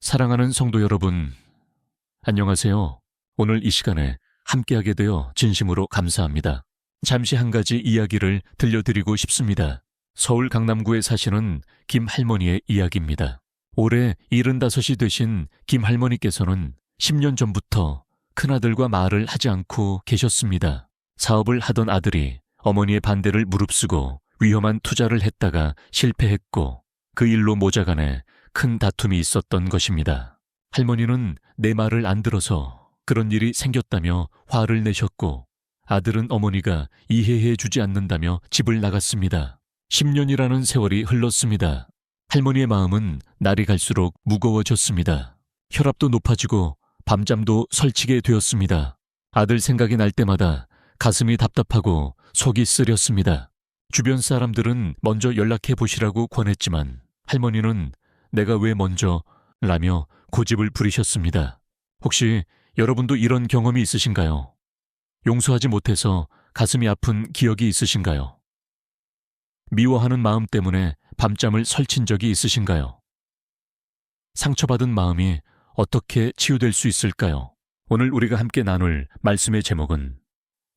사랑하는 성도 여러분, 안녕하세요. 오늘 이 시간에 함께하게 되어 진심으로 감사합니다. 잠시 한 가지 이야기를 들려드리고 싶습니다. 서울 강남구에 사시는 김 할머니의 이야기입니다. 올해 75이 되신 김 할머니께서는 10년 전부터 큰아들과 말을 하지 않고 계셨습니다. 사업을 하던 아들이 어머니의 반대를 무릅쓰고 위험한 투자를 했다가 실패했고 그 일로 모자간에 큰 다툼이 있었던 것입니다. 할머니는 내 말을 안 들어서 그런 일이 생겼다며 화를 내셨고 아들은 어머니가 이해해 주지 않는다며 집을 나갔습니다. 10년이라는 세월이 흘렀습니다. 할머니의 마음은 날이 갈수록 무거워졌습니다. 혈압도 높아지고 밤잠도 설치게 되었습니다. 아들 생각이 날 때마다 가슴이 답답하고 속이 쓰렸습니다. 주변 사람들은 먼저 연락해 보시라고 권했지만 할머니는 내가 왜 먼저? 라며 고집을 부리셨습니다. 혹시 여러분도 이런 경험이 있으신가요? 용서하지 못해서 가슴이 아픈 기억이 있으신가요? 미워하는 마음 때문에 밤잠을 설친 적이 있으신가요? 상처받은 마음이 어떻게 치유될 수 있을까요? 오늘 우리가 함께 나눌 말씀의 제목은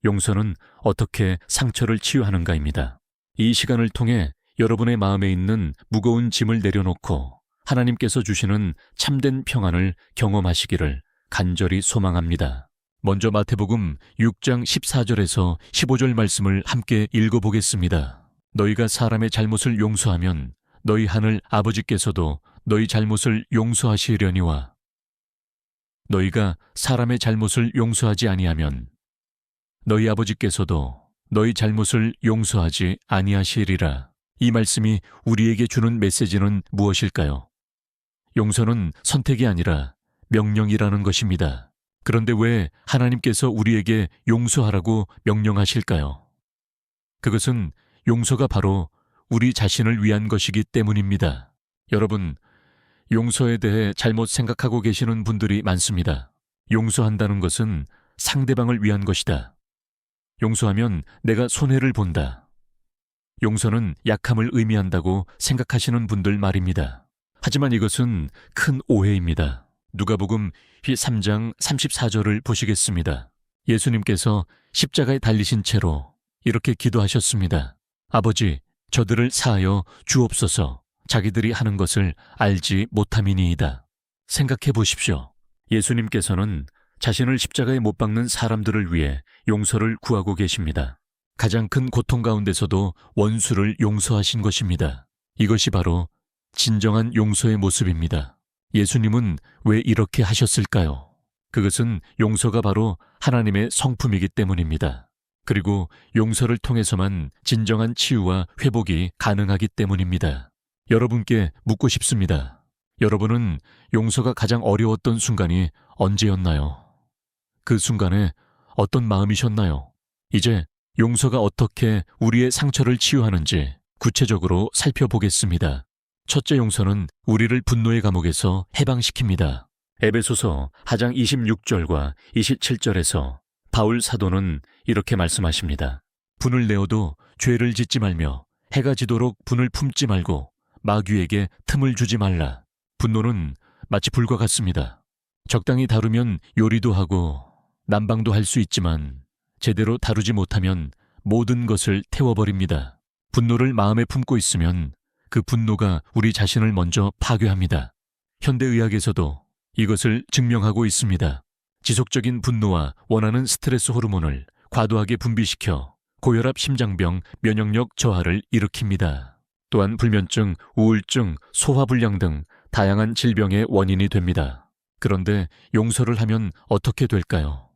용서는 어떻게 상처를 치유하는가입니다. 이 시간을 통해 여러분의 마음에 있는 무거운 짐을 내려놓고 하나님께서 주시는 참된 평안을 경험하시기를 간절히 소망합니다. 먼저 마태복음 6장 14절에서 15절 말씀을 함께 읽어보겠습니다. 너희가 사람의 잘못을 용서하면 너희 하늘 아버지께서도 너희 잘못을 용서하시려니와 너희가 사람의 잘못을 용서하지 아니하면 너희 아버지께서도 너희 잘못을 용서하지 아니하시리라. 이 말씀이 우리에게 주는 메시지는 무엇일까요? 용서는 선택이 아니라 명령이라는 것입니다. 그런데 왜 하나님께서 우리에게 용서하라고 명령하실까요? 그것은 용서가 바로 우리 자신을 위한 것이기 때문입니다. 여러분, 용서에 대해 잘못 생각하고 계시는 분들이 많습니다. 용서한다는 것은 상대방을 위한 것이다. 용서하면 내가 손해를 본다. 용서는 약함을 의미한다고 생각하시는 분들 말입니다. 하지만 이것은 큰 오해입니다. 누가복음 3장 34절을 보시겠습니다. 예수님께서 십자가에 달리신 채로 이렇게 기도하셨습니다. 아버지, 저들을 사하여 주옵소서. 자기들이 하는 것을 알지 못함이니이다. 생각해 보십시오. 예수님께서는 자신을 십자가에 못 박는 사람들을 위해 용서를 구하고 계십니다. 가장 큰 고통 가운데서도 원수를 용서하신 것입니다. 이것이 바로 진정한 용서의 모습입니다. 예수님은 왜 이렇게 하셨을까요? 그것은 용서가 바로 하나님의 성품이기 때문입니다. 그리고 용서를 통해서만 진정한 치유와 회복이 가능하기 때문입니다. 여러분께 묻고 싶습니다. 여러분은 용서가 가장 어려웠던 순간이 언제였나요? 그 순간에 어떤 마음이셨나요? 이제 용서가 어떻게 우리의 상처를 치유하는지 구체적으로 살펴보겠습니다. 첫째 용서는 우리를 분노의 감옥에서 해방시킵니다. 에베소서 4장 26절과 27절에서 바울 사도는 이렇게 말씀하십니다. 분을 내어도 죄를 짓지 말며 해가 지도록 분을 품지 말고 마귀에게 틈을 주지 말라. 분노는 마치 불과 같습니다. 적당히 다루면 요리도 하고 난방도 할 수 있지만 제대로 다루지 못하면 모든 것을 태워버립니다. 분노를 마음에 품고 있으면 그 분노가 우리 자신을 먼저 파괴합니다. 현대의학에서도 이것을 증명하고 있습니다. 지속적인 분노와 원하는 스트레스 호르몬을 과도하게 분비시켜 고혈압, 심장병, 면역력 저하를 일으킵니다. 또한 불면증, 우울증, 소화불량 등 다양한 질병의 원인이 됩니다. 그런데 용서를 하면 어떻게 될까요?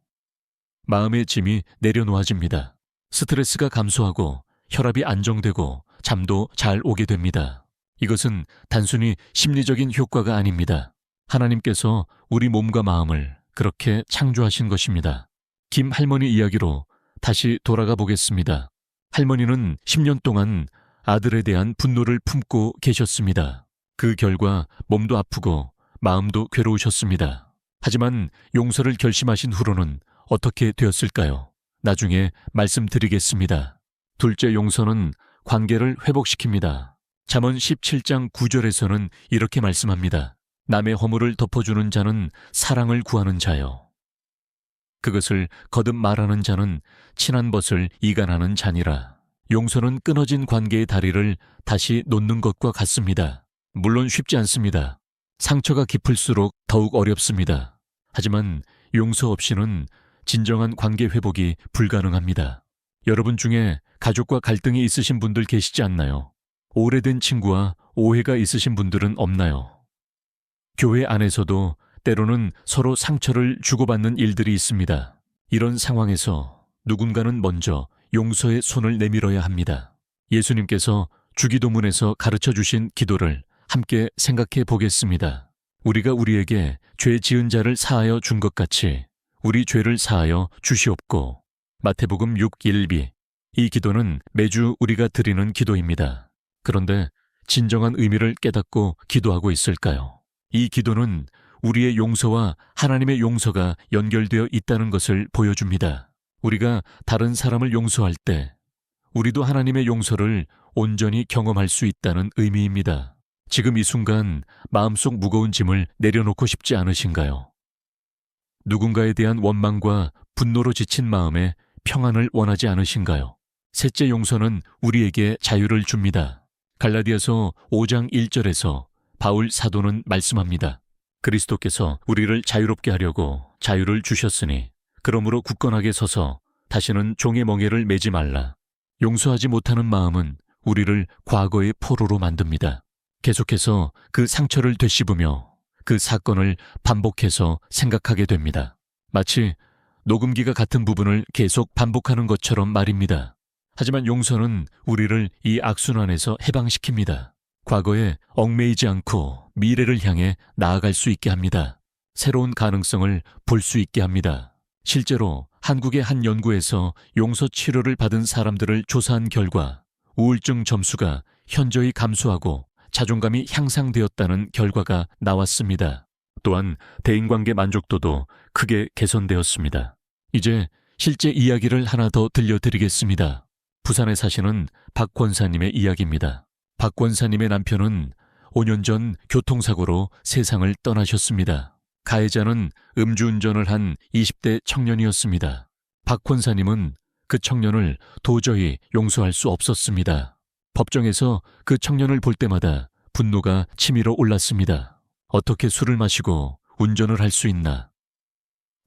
마음의 짐이 내려놓아집니다. 스트레스가 감소하고 혈압이 안정되고 잠도 잘 오게 됩니다. 이것은 단순히 심리적인 효과가 아닙니다. 하나님께서 우리 몸과 마음을 그렇게 창조하신 것입니다. 김 할머니 이야기로 다시 돌아가 보겠습니다. 할머니는 10년 동안 아들에 대한 분노를 품고 계셨습니다. 그 결과 몸도 아프고 마음도 괴로우셨습니다. 하지만 용서를 결심하신 후로는 어떻게 되었을까요? 나중에 말씀드리겠습니다. 둘째 용서는 관계를 회복시킵니다. 잠언 17장 9절에서는 이렇게 말씀합니다. 남의 허물을 덮어주는 자는 사랑을 구하는 자요. 그것을 거듭 말하는 자는 친한 벗을 이간하는 자니라. 용서는 끊어진 관계의 다리를 다시 놓는 것과 같습니다. 물론 쉽지 않습니다. 상처가 깊을수록 더욱 어렵습니다. 하지만 용서 없이는 진정한 관계 회복이 불가능합니다. 여러분 중에 가족과 갈등이 있으신 분들 계시지 않나요? 오래된 친구와 오해가 있으신 분들은 없나요? 교회 안에서도 때로는 서로 상처를 주고받는 일들이 있습니다. 이런 상황에서 누군가는 먼저 용서의 손을 내밀어야 합니다. 예수님께서 주기도문에서 가르쳐 주신 기도를 함께 생각해 보겠습니다. 우리가 우리에게 죄 지은 자를 사하여 준 것 같이 우리 죄를 사하여 주시옵고. 마태복음 6:1b. 이 기도는 매주 우리가 드리는 기도입니다. 그런데 진정한 의미를 깨닫고 기도하고 있을까요? 이 기도는 우리의 용서와 하나님의 용서가 연결되어 있다는 것을 보여줍니다. 우리가 다른 사람을 용서할 때 우리도 하나님의 용서를 온전히 경험할 수 있다는 의미입니다. 지금 이 순간 마음속 무거운 짐을 내려놓고 싶지 않으신가요? 누군가에 대한 원망과 분노로 지친 마음에 평안을 원하지 않으신가요? 셋째 용서는 우리에게 자유를 줍니다. 갈라디아서 5장 1절에서 바울 사도는 말씀합니다. 그리스도께서 우리를 자유롭게 하려고 자유를 주셨으니 그러므로 굳건하게 서서 다시는 종의 멍에를 매지 말라. 용서하지 못하는 마음은 우리를 과거의 포로로 만듭니다. 계속해서 그 상처를 되씹으며 그 사건을 반복해서 생각하게 됩니다. 마치 녹음기가 같은 부분을 계속 반복하는 것처럼 말입니다. 하지만 용서는 우리를 이 악순환에서 해방시킵니다. 과거에 얽매이지 않고 미래를 향해 나아갈 수 있게 합니다. 새로운 가능성을 볼 수 있게 합니다. 실제로 한국의 한 연구에서 용서 치료를 받은 사람들을 조사한 결과 우울증 점수가 현저히 감소하고 자존감이 향상되었다는 결과가 나왔습니다. 또한 대인관계 만족도도 크게 개선되었습니다. 이제 실제 이야기를 하나 더 들려드리겠습니다. 부산에 사시는 박 권사님의 이야기입니다. 박 권사님의 남편은 5년 전 교통사고로 세상을 떠나셨습니다. 가해자는 음주운전을 한 20대 청년이었습니다. 박 권사님은 그 청년을 도저히 용서할 수 없었습니다. 법정에서 그 청년을 볼 때마다 분노가 치밀어 올랐습니다. 어떻게 술을 마시고 운전을 할 수 있나?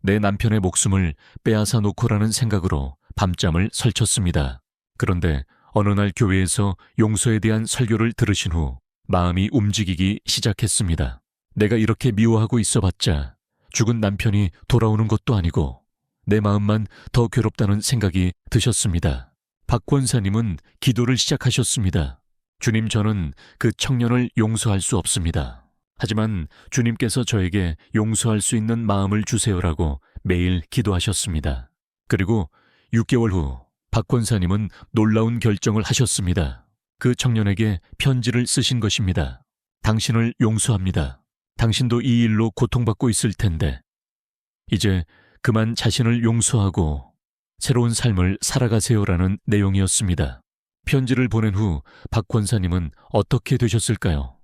내 남편의 목숨을 빼앗아 놓고라는 생각으로 밤잠을 설쳤습니다. 그런데 어느 날 교회에서 용서에 대한 설교를 들으신 후 마음이 움직이기 시작했습니다. 내가 이렇게 미워하고 있어봤자 죽은 남편이 돌아오는 것도 아니고 내 마음만 더 괴롭다는 생각이 드셨습니다. 박 권사님은 기도를 시작하셨습니다. 주님, 저는 그 청년을 용서할 수 없습니다. 하지만 주님께서 저에게 용서할 수 있는 마음을 주세요라고 매일 기도하셨습니다. 그리고 6개월 후 박 권사님은 놀라운 결정을 하셨습니다. 그 청년에게 편지를 쓰신 것입니다. 당신을 용서합니다. 당신도 이 일로 고통받고 있을 텐데 이제 그만 자신을 용서하고 새로운 삶을 살아가세요라는 내용이었습니다. 편지를 보낸 후 박 권사님은 어떻게 되셨을까요?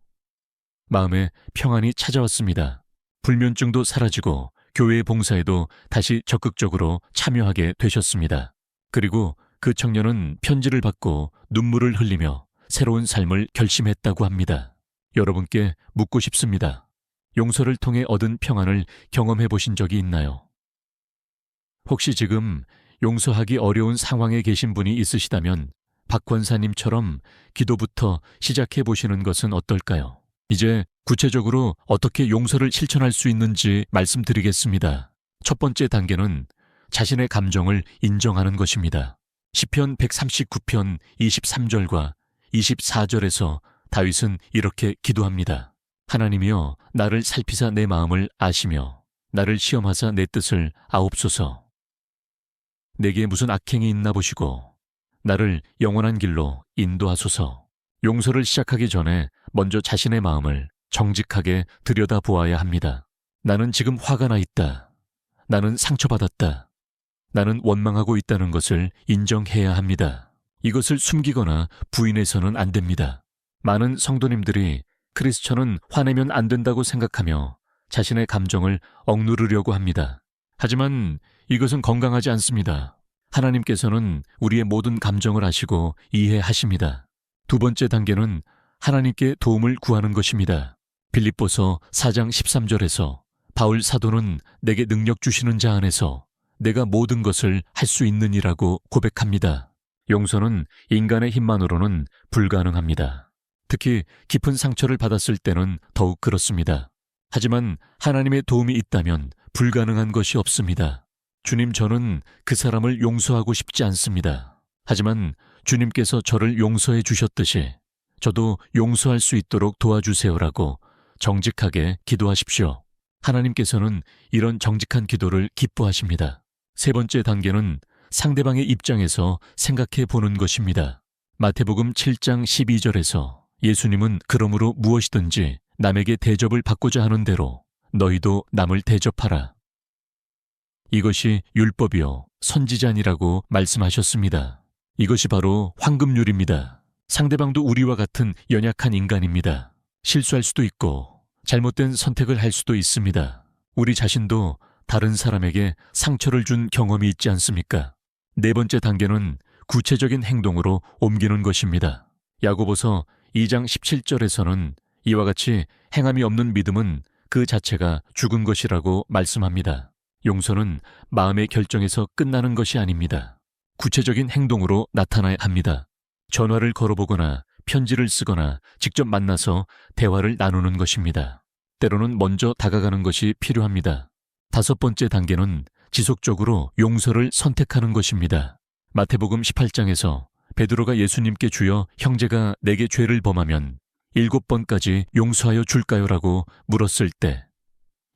마음에 평안이 찾아왔습니다. 불면증도 사라지고 교회 봉사에도 다시 적극적으로 참여하게 되셨습니다. 그리고 그 청년은 편지를 받고 눈물을 흘리며 새로운 삶을 결심했다고 합니다. 여러분께 묻고 싶습니다. 용서를 통해 얻은 평안을 경험해 보신 적이 있나요? 혹시 지금 용서하기 어려운 상황에 계신 분이 있으시다면 박 권사님처럼 기도부터 시작해 보시는 것은 어떨까요? 이제 구체적으로 어떻게 용서를 실천할 수 있는지 말씀드리겠습니다. 첫 번째 단계는 자신의 감정을 인정하는 것입니다. 시편 139편 23절과 24절에서 다윗은 이렇게 기도합니다. 하나님이여, 나를 살피사 내 마음을 아시며 나를 시험하사 내 뜻을 아옵소서. 내게 무슨 악행이 있나 보시고 나를 영원한 길로 인도하소서. 용서를 시작하기 전에 먼저 자신의 마음을 정직하게 들여다보아야 합니다. 나는 지금 화가 나 있다. 나는 상처받았다. 나는 원망하고 있다는 것을 인정해야 합니다. 이것을 숨기거나 부인해서는 안 됩니다. 많은 성도님들이 크리스천은 화내면 안 된다고 생각하며 자신의 감정을 억누르려고 합니다. 하지만 이것은 건강하지 않습니다. 하나님께서는 우리의 모든 감정을 아시고 이해하십니다. 두 번째 단계는 하나님께 도움을 구하는 것입니다. 빌립보서 4장 13절에서 바울 사도는 내게 능력 주시는 자 안에서 내가 모든 것을 할 수 있느니라고 고백합니다. 용서는 인간의 힘만으로는 불가능합니다. 특히 깊은 상처를 받았을 때는 더욱 그렇습니다. 하지만 하나님의 도움이 있다면 불가능한 것이 없습니다. 주님, 저는 그 사람을 용서하고 싶지 않습니다. 하지만 주님께서 저를 용서해 주셨듯이 저도 용서할 수 있도록 도와주세요라고 정직하게 기도하십시오. 하나님께서는 이런 정직한 기도를 기뻐하십니다. 세 번째 단계는 상대방의 입장에서 생각해 보는 것입니다. 마태복음 7장 12절에서 예수님은 그러므로 무엇이든지 남에게 대접을 받고자 하는 대로 너희도 남을 대접하라. 이것이 율법이요 선지자니라고 말씀하셨습니다. 이것이 바로 황금률입니다. 상대방도 우리와 같은 연약한 인간입니다. 실수할 수도 있고 잘못된 선택을 할 수도 있습니다. 우리 자신도 다른 사람에게 상처를 준 경험이 있지 않습니까? 네 번째 단계는 구체적인 행동으로 옮기는 것입니다. 야고보서 2장 17절에서는 이와 같이 행함이 없는 믿음은 그 자체가 죽은 것이라고 말씀합니다. 용서는 마음의 결정에서 끝나는 것이 아닙니다. 구체적인 행동으로 나타나야 합니다. 전화를 걸어보거나 편지를 쓰거나 직접 만나서 대화를 나누는 것입니다. 때로는 먼저 다가가는 것이 필요합니다. 다섯 번째 단계는 지속적으로 용서를 선택하는 것입니다. 마태복음 18장에서 베드로가 예수님께 주여 형제가 내게 죄를 범하면 7번까지 용서하여 줄까요? 라고 물었을 때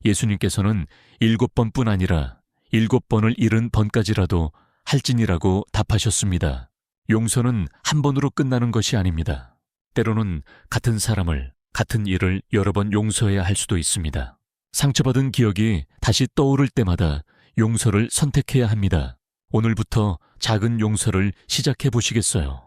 예수님께서는 7번뿐 아니라 7번을 잃은 번까지라도 할지니라고 답하셨습니다. 용서는 한 번으로 끝나는 것이 아닙니다. 때로는 같은 사람을, 같은 일을 여러 번 용서해야 할 수도 있습니다. 상처받은 기억이 다시 떠오를 때마다 용서를 선택해야 합니다. 오늘부터 작은 용서를 시작해 보시겠어요?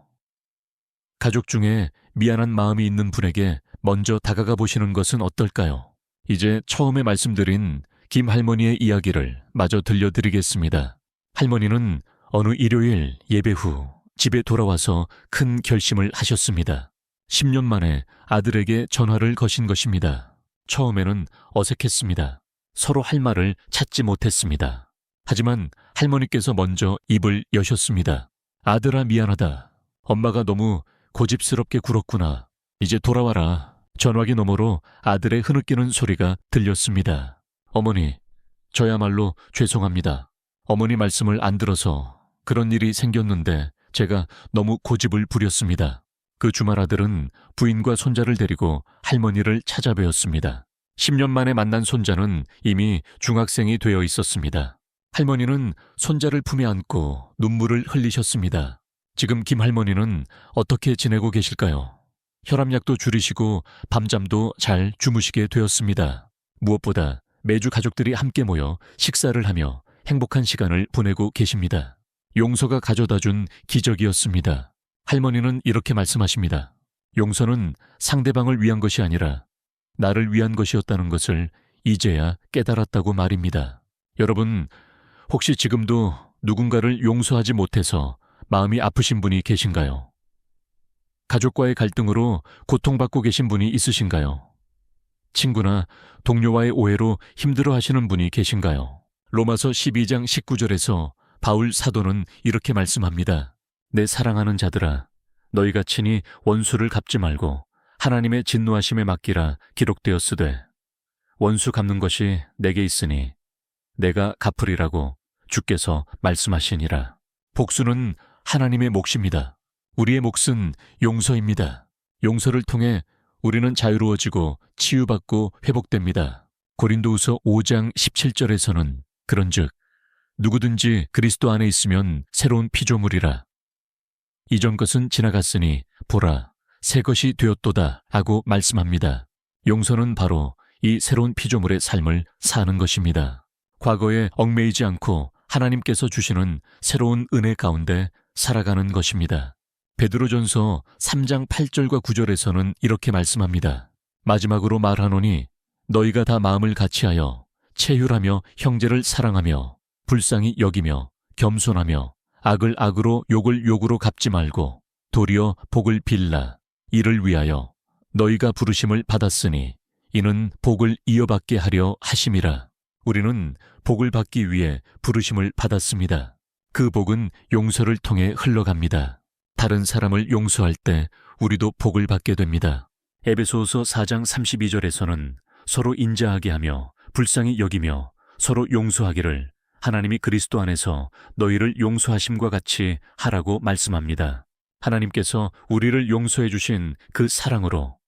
가족 중에 미안한 마음이 있는 분에게 먼저 다가가 보시는 것은 어떨까요? 이제 처음에 말씀드린 김 할머니의 이야기를 마저 들려드리겠습니다. 할머니는 어느 일요일 예배 후 집에 돌아와서 큰 결심을 하셨습니다. 10년 만에 아들에게 전화를 거신 것입니다. 처음에는 어색했습니다. 서로 할 말을 찾지 못했습니다. 하지만 할머니께서 먼저 입을 여셨습니다. 아들아, 미안하다. 엄마가 너무 고집스럽게 굴었구나. 이제 돌아와라. 전화기 너머로 아들의 흐느끼는 소리가 들렸습니다. 어머니, 저야말로 죄송합니다. 어머니 말씀을 안 들어서 그런 일이 생겼는데 제가 너무 고집을 부렸습니다. 그 주말 아들은 부인과 손자를 데리고 할머니를 찾아뵈었습니다. 10년 만에 만난 손자는 이미 중학생이 되어 있었습니다. 할머니는 손자를 품에 안고 눈물을 흘리셨습니다. 지금 김 할머니는 어떻게 지내고 계실까요? 혈압약도 줄이시고 밤잠도 잘 주무시게 되었습니다. 무엇보다 매주 가족들이 함께 모여 식사를 하며 행복한 시간을 보내고 계십니다. 용서가 가져다준 기적이었습니다. 할머니는 이렇게 말씀하십니다. 용서는 상대방을 위한 것이 아니라 나를 위한 것이었다는 것을 이제야 깨달았다고 말입니다. 여러분, 혹시 지금도 누군가를 용서하지 못해서 마음이 아프신 분이 계신가요? 가족과의 갈등으로 고통받고 계신 분이 있으신가요? 친구나 동료와의 오해로 힘들어하시는 분이 계신가요? 로마서 12장 19절에서 바울 사도는 이렇게 말씀합니다. 내 사랑하는 자들아, 너희가 친히 원수를 갚지 말고 하나님의 진노하심에 맡기라 기록되었으되 원수 갚는 것이 내게 있으니 내가 갚으리라고 주께서 말씀하시니라. 복수는 하나님의 몫입니다. 우리의 몫은 용서입니다. 용서를 통해 우리는 자유로워지고 치유받고 회복됩니다. 고린도후서 5장 17절에서는 그런즉 누구든지 그리스도 안에 있으면 새로운 피조물이라. 이전 것은 지나갔으니 보라, 새 것이 되었도다 하고 말씀합니다. 용서는 바로 이 새로운 피조물의 삶을 사는 것입니다. 과거에 얽매이지 않고 하나님께서 주시는 새로운 은혜 가운데 살아가는 것입니다. 베드로전서 3장 8절과 9절에서는 이렇게 말씀합니다. 마지막으로 말하노니 너희가 다 마음을 같이하여 체휼하며 형제를 사랑하며 불쌍히 여기며 겸손하며 악을 악으로 욕을 욕으로 갚지 말고 도리어 복을 빌라. 이를 위하여 너희가 부르심을 받았으니 이는 복을 이어받게 하려 하심이라. 우리는 복을 받기 위해 부르심을 받았습니다. 그 복은 용서를 통해 흘러갑니다. 다른 사람을 용서할 때 우리도 복을 받게 됩니다. 에베소서 4장 32절에서는 서로 인자하게 하며 불쌍히 여기며 서로 용서하기를 하나님이 그리스도 안에서 너희를 용서하심과 같이 하라고 말씀합니다. 하나님께서 우리를 용서해 주신 그 사랑으로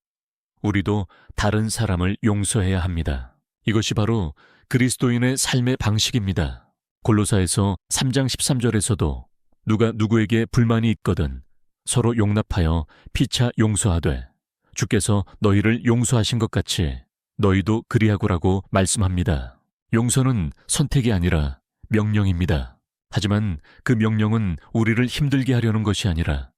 우리도 다른 사람을 용서해야 합니다. 이것이 바로 그리스도인의 삶의 방식입니다. 골로사에서 3장 13절에서도 누가 누구에게 불만이 있거든 서로 용납하여 피차 용서하되 주께서 너희를 용서하신 것 같이 너희도 그리하고라고 말씀합니다. 용서는 선택이 아니라 명령입니다. 하지만 그 명령은 우리를 힘들게 하려는 것이 아니라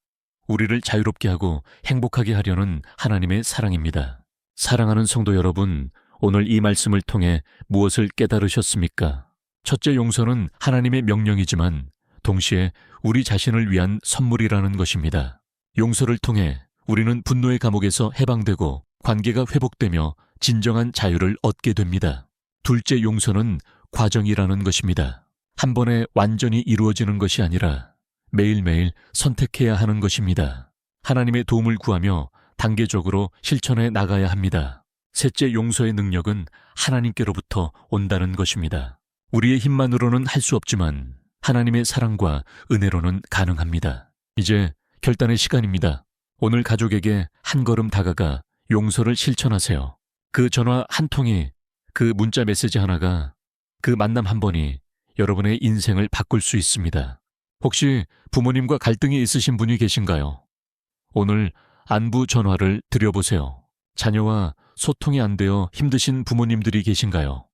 우리를 자유롭게 하고 행복하게 하려는 하나님의 사랑입니다. 사랑하는 성도 여러분, 오늘 이 말씀을 통해 무엇을 깨달으셨습니까? 첫째, 용서는 하나님의 명령이지만 동시에 우리 자신을 위한 선물이라는 것입니다. 용서를 통해 우리는 분노의 감옥에서 해방되고 관계가 회복되며 진정한 자유를 얻게 됩니다. 둘째, 용서는 과정이라는 것입니다. 한 번에 완전히 이루어지는 것이 아니라 매일매일 선택해야 하는 것입니다. 하나님의 도움을 구하며 단계적으로 실천해 나가야 합니다. 셋째, 용서의 능력은 하나님께로부터 온다는 것입니다. 우리의 힘만으로는 할 수 없지만 하나님의 사랑과 은혜로는 가능합니다. 이제 결단의 시간입니다. 오늘 가족에게 한 걸음 다가가 용서를 실천하세요. 그 전화 한 통이, 그 문자 메시지 하나가, 그 만남 한 번이 여러분의 인생을 바꿀 수 있습니다. 혹시 부모님과 갈등이 있으신 분이 계신가요? 오늘 안부 전화를 드려보세요. 자녀와 소통이 안 되어 힘드신 부모님들이 계신가요?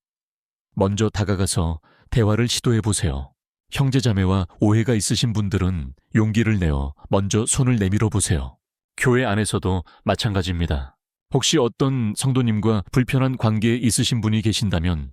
먼저 다가가서 대화를 시도해보세요. 형제자매와 오해가 있으신 분들은 용기를 내어 먼저 손을 내밀어 보세요. 교회 안에서도 마찬가지입니다. 혹시 어떤 성도님과 불편한 관계에 있으신 분이 계신다면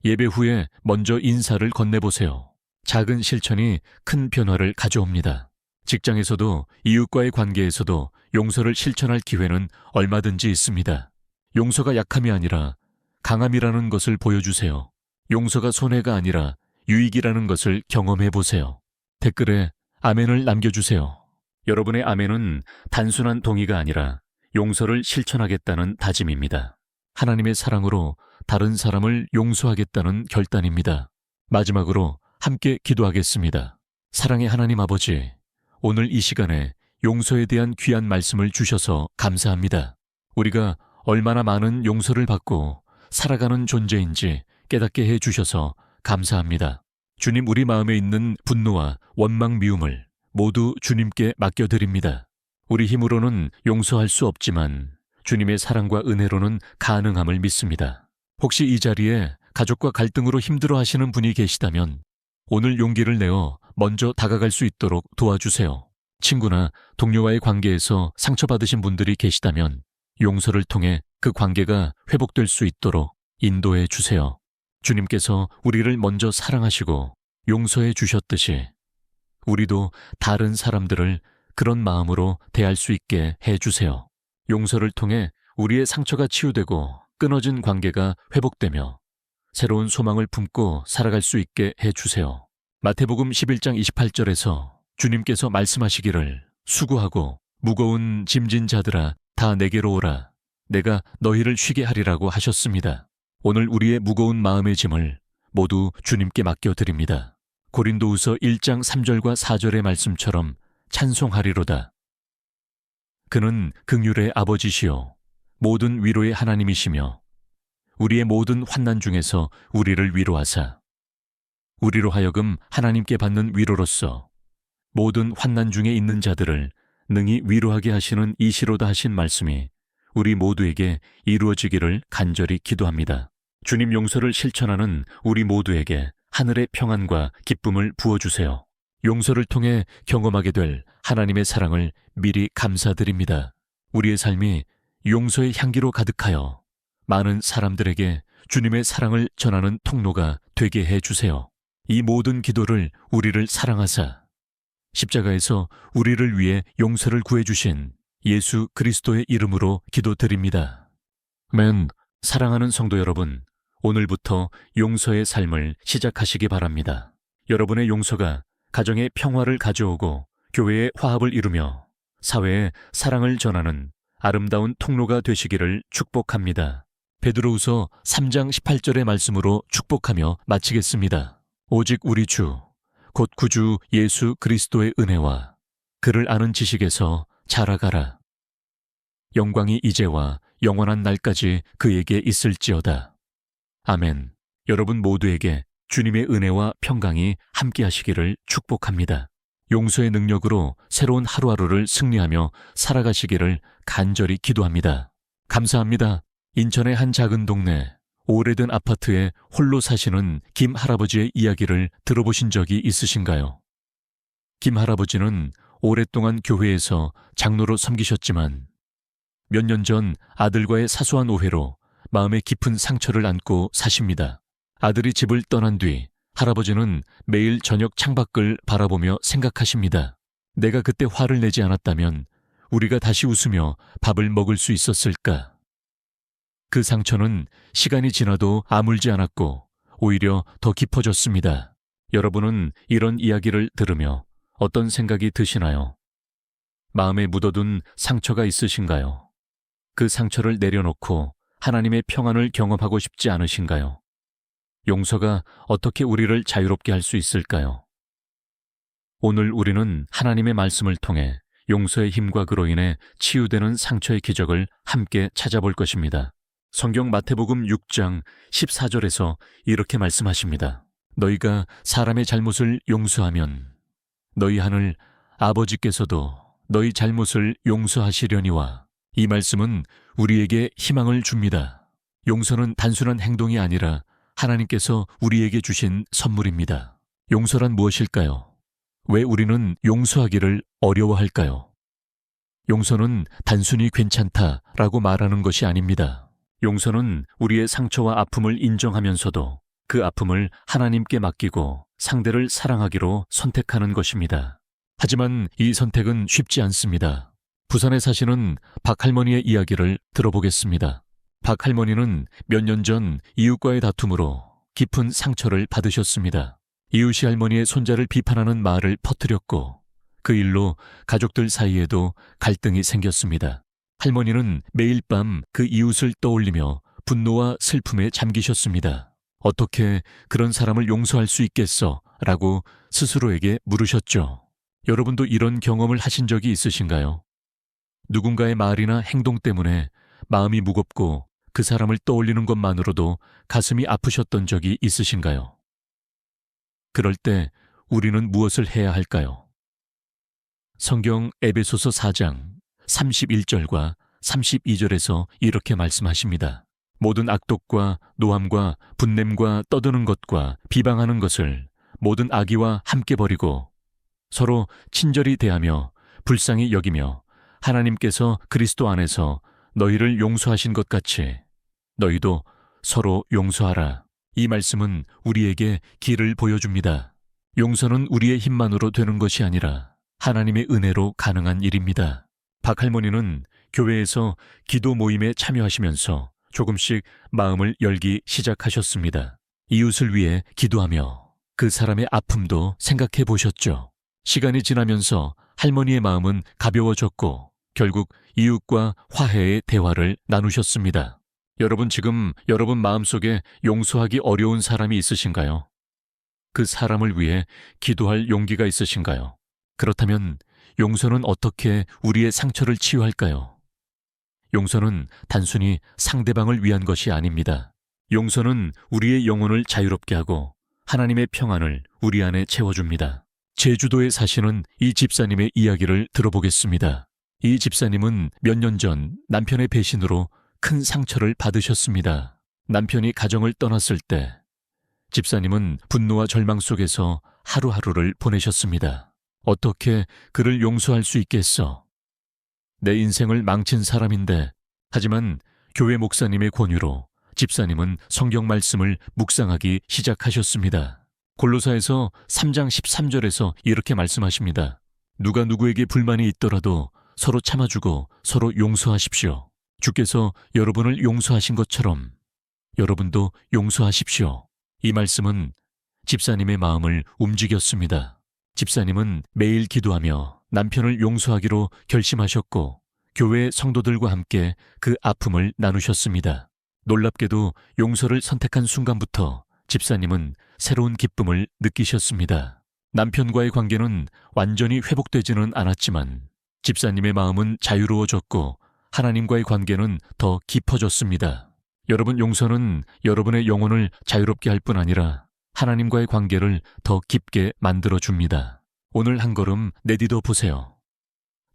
예배 후에 먼저 인사를 건네보세요. 작은 실천이 큰 변화를 가져옵니다. 직장에서도 이웃과의 관계에서도 용서를 실천할 기회는 얼마든지 있습니다. 용서가 약함이 아니라 강함이라는 것을 보여주세요. 용서가 손해가 아니라 유익이라는 것을 경험해보세요. 댓글에 아멘을 남겨주세요. 여러분의 아멘은 단순한 동의가 아니라 용서를 실천하겠다는 다짐입니다. 하나님의 사랑으로 다른 사람을 용서하겠다는 결단입니다. 마지막으로 함께 기도하겠습니다. 사랑의 하나님 아버지, 오늘 이 시간에 용서에 대한 귀한 말씀을 주셔서 감사합니다. 우리가 얼마나 많은 용서를 받고 살아가는 존재인지 깨닫게 해주셔서 감사합니다. 주님, 우리 마음에 있는 분노와 원망 미움을 모두 주님께 맡겨드립니다. 우리 힘으로는 용서할 수 없지만 주님의 사랑과 은혜로는 가능함을 믿습니다. 혹시 이 자리에 가족과 갈등으로 힘들어하시는 분이 계시다면 오늘 용기를 내어 먼저 다가갈 수 있도록 도와주세요. 친구나 동료와의 관계에서 상처받으신 분들이 계시다면 용서를 통해 그 관계가 회복될 수 있도록 인도해 주세요. 주님께서 우리를 먼저 사랑하시고 용서해 주셨듯이 우리도 다른 사람들을 그런 마음으로 대할 수 있게 해 주세요. 용서를 통해 우리의 상처가 치유되고 끊어진 관계가 회복되며 새로운 소망을 품고 살아갈 수 있게 해 주세요. 마태복음 11장 28절에서 주님께서 말씀하시기를 수고하고 무거운 짐진 자들아 다 내게로 오라. 내가 너희를 쉬게 하리라고 하셨습니다. 오늘 우리의 무거운 마음의 짐을 모두 주님께 맡겨드립니다. 고린도후서 1장 3절과 4절의 말씀처럼 찬송하리로다. 그는 긍휼의 아버지시요 모든 위로의 하나님이시며 우리의 모든 환난 중에서 우리를 위로하사 우리로 하여금 하나님께 받는 위로로서 모든 환난 중에 있는 자들을 능히 위로하게 하시는 이시로다 하신 말씀이 우리 모두에게 이루어지기를 간절히 기도합니다. 주님 용서를 실천하는 우리 모두에게 하늘의 평안과 기쁨을 부어주세요. 용서를 통해 경험하게 될 하나님의 사랑을 미리 감사드립니다. 우리의 삶이 용서의 향기로 가득하여 많은 사람들에게 주님의 사랑을 전하는 통로가 되게 해 주세요. 이 모든 기도를 우리를 사랑하사 십자가에서 우리를 위해 용서를 구해주신 예수 그리스도의 이름으로 기도드립니다. 맨 사랑하는 성도 여러분, 오늘부터 용서의 삶을 시작하시기 바랍니다. 여러분의 용서가 가정의 평화를 가져오고 교회의 화합을 이루며 사회에 사랑을 전하는 아름다운 통로가 되시기를 축복합니다. 베드로후서 3장 18절의 말씀으로 축복하며 마치겠습니다. 오직 우리 주, 곧 구주 예수 그리스도의 은혜와 그를 아는 지식에서 자라가라. 영광이 이제와 영원한 날까지 그에게 있을지어다. 아멘. 여러분 모두에게 주님의 은혜와 평강이 함께 하시기를 축복합니다. 용서의 능력으로 새로운 하루하루를 승리하며 살아가시기를 간절히 기도합니다. 감사합니다. 인천의 한 작은 동네, 오래된 아파트에 홀로 사시는 김 할아버지의 이야기를 들어보신 적이 있으신가요? 김 할아버지는 오랫동안 교회에서 장로로 섬기셨지만 몇 년 전 아들과의 사소한 오해로 마음에 깊은 상처를 안고 사십니다. 아들이 집을 떠난 뒤 할아버지는 매일 저녁 창밖을 바라보며 생각하십니다. 내가 그때 화를 내지 않았다면 우리가 다시 웃으며 밥을 먹을 수 있었을까? 그 상처는 시간이 지나도 아물지 않았고 오히려 더 깊어졌습니다. 여러분은 이런 이야기를 들으며 어떤 생각이 드시나요? 마음에 묻어둔 상처가 있으신가요? 그 상처를 내려놓고 하나님의 평안을 경험하고 싶지 않으신가요? 용서가 어떻게 우리를 자유롭게 할 수 있을까요? 오늘 우리는 하나님의 말씀을 통해 용서의 힘과 그로 인해 치유되는 상처의 기적을 함께 찾아볼 것입니다. 성경 마태복음 6장 14절에서 이렇게 말씀하십니다. 너희가 사람의 잘못을 용서하면 너희 하늘 아버지께서도 너희 잘못을 용서하시려니와. 이 말씀은 우리에게 희망을 줍니다. 용서는 단순한 행동이 아니라 하나님께서 우리에게 주신 선물입니다. 용서란 무엇일까요? 왜 우리는 용서하기를 어려워할까요? 용서는 단순히 괜찮다라고 말하는 것이 아닙니다. 용서는 우리의 상처와 아픔을 인정하면서도 그 아픔을 하나님께 맡기고 상대를 사랑하기로 선택하는 것입니다. 하지만 이 선택은 쉽지 않습니다. 부산에 사시는 박할머니의 이야기를 들어보겠습니다. 박할머니는 몇 년 전 이웃과의 다툼으로 깊은 상처를 받으셨습니다. 이웃이 할머니의 손자를 비판하는 말을 퍼뜨렸고 그 일로 가족들 사이에도 갈등이 생겼습니다. 할머니는 매일 밤 그 이웃을 떠올리며 분노와 슬픔에 잠기셨습니다. 어떻게 그런 사람을 용서할 수 있겠어? 라고 스스로에게 물으셨죠. 여러분도 이런 경험을 하신 적이 있으신가요? 누군가의 말이나 행동 때문에 마음이 무겁고 그 사람을 떠올리는 것만으로도 가슴이 아프셨던 적이 있으신가요? 그럴 때 우리는 무엇을 해야 할까요? 성경 에베소서 4장 31절과 32절에서 이렇게 말씀하십니다. 모든 악독과 노함과 분냄과 떠드는 것과 비방하는 것을 모든 악의와 함께 버리고 서로 친절히 대하며 불쌍히 여기며 하나님께서 그리스도 안에서 너희를 용서하신 것 같이 너희도 서로 용서하라. 이 말씀은 우리에게 길을 보여줍니다. 용서는 우리의 힘만으로 되는 것이 아니라 하나님의 은혜로 가능한 일입니다. 박할머니는 교회에서 기도 모임에 참여하시면서 조금씩 마음을 열기 시작하셨습니다. 이웃을 위해 기도하며 그 사람의 아픔도 생각해 보셨죠. 시간이 지나면서 할머니의 마음은 가벼워졌고 결국 이웃과 화해의 대화를 나누셨습니다. 여러분 지금 여러분 마음속에 용서하기 어려운 사람이 있으신가요? 그 사람을 위해 기도할 용기가 있으신가요? 그렇다면 용서는 어떻게 우리의 상처를 치유할까요? 용서는 단순히 상대방을 위한 것이 아닙니다. 용서는 우리의 영혼을 자유롭게 하고 하나님의 평안을 우리 안에 채워줍니다. 제주도에 사시는 이 집사님의 이야기를 들어보겠습니다. 이 집사님은 몇 년 전 남편의 배신으로 큰 상처를 받으셨습니다. 남편이 가정을 떠났을 때 집사님은 분노와 절망 속에서 하루하루를 보내셨습니다. 어떻게 그를 용서할 수 있겠어? 내 인생을 망친 사람인데 하지만 교회 목사님의 권유로 집사님은 성경 말씀을 묵상하기 시작하셨습니다. 골로사에서 3장 13절에서 이렇게 말씀하십니다. 누가 누구에게 불만이 있더라도 서로 참아주고 서로 용서하십시오. 주께서 여러분을 용서하신 것처럼 여러분도 용서하십시오. 이 말씀은 집사님의 마음을 움직였습니다. 집사님은 매일 기도하며 남편을 용서하기로 결심하셨고 교회 성도들과 함께 그 아픔을 나누셨습니다. 놀랍게도 용서를 선택한 순간부터 집사님은 새로운 기쁨을 느끼셨습니다. 남편과의 관계는 완전히 회복되지는 않았지만 집사님의 마음은 자유로워졌고 하나님과의 관계는 더 깊어졌습니다. 여러분, 용서는 여러분의 영혼을 자유롭게 할 뿐 아니라 하나님과의 관계를 더 깊게 만들어줍니다. 오늘 한 걸음 내디뎌 보세요.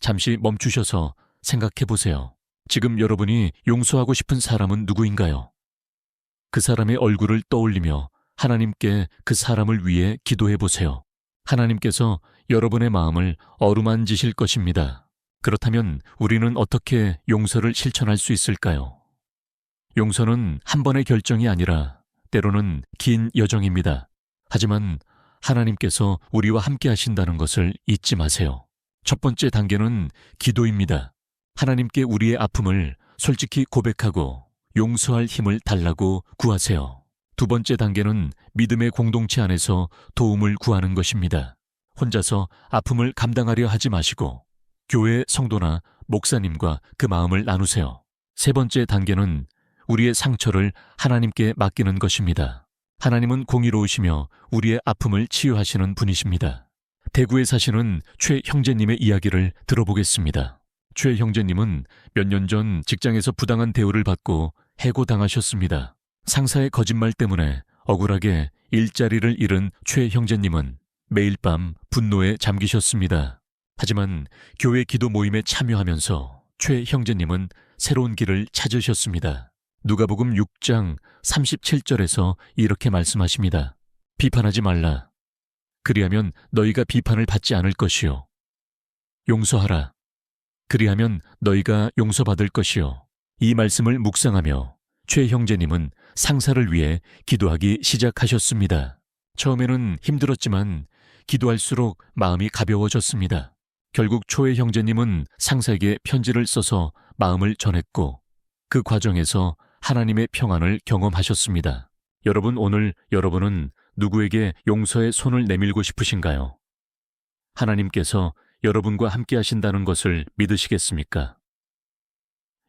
잠시 멈추셔서 생각해 보세요. 지금 여러분이 용서하고 싶은 사람은 누구인가요? 그 사람의 얼굴을 떠올리며 하나님께 그 사람을 위해 기도해 보세요. 하나님께서 여러분의 마음을 어루만지실 것입니다. 그렇다면 우리는 어떻게 용서를 실천할 수 있을까요? 용서는 한 번의 결정이 아니라 때로는 긴 여정입니다. 하지만 하나님께서 우리와 함께 하신다는 것을 잊지 마세요. 첫 번째 단계는 기도입니다. 하나님께 우리의 아픔을 솔직히 고백하고 용서할 힘을 달라고 구하세요. 두 번째 단계는 믿음의 공동체 안에서 도움을 구하는 것입니다. 혼자서 아픔을 감당하려 하지 마시고 교회 성도나 목사님과 그 마음을 나누세요. 세 번째 단계는 우리의 상처를 하나님께 맡기는 것입니다. 하나님은 공의로우시며 우리의 아픔을 치유하시는 분이십니다. 대구에 사시는 최 형제님의 이야기를 들어보겠습니다. 최 형제님은 몇 년 전 직장에서 부당한 대우를 받고 해고당하셨습니다. 상사의 거짓말 때문에 억울하게 일자리를 잃은 최 형제님은 매일 밤 분노에 잠기셨습니다. 하지만 교회 기도 모임에 참여하면서 최 형제님은 새로운 길을 찾으셨습니다. 누가복음 6장 37절에서 이렇게 말씀하십니다. 비판하지 말라. 그리하면 너희가 비판을 받지 않을 것이요. 용서하라. 그리하면 너희가 용서받을 것이요. 이 말씀을 묵상하며 최 형제님은 상사를 위해 기도하기 시작하셨습니다. 처음에는 힘들었지만 기도할수록 마음이 가벼워졌습니다. 결국 초의 형제님은 상사에게 편지를 써서 마음을 전했고 그 과정에서 하나님의 평안을 경험하셨습니다. 여러분, 오늘 여러분은 누구에게 용서의 손을 내밀고 싶으신가요? 하나님께서 여러분과 함께 하신다는 것을 믿으시겠습니까?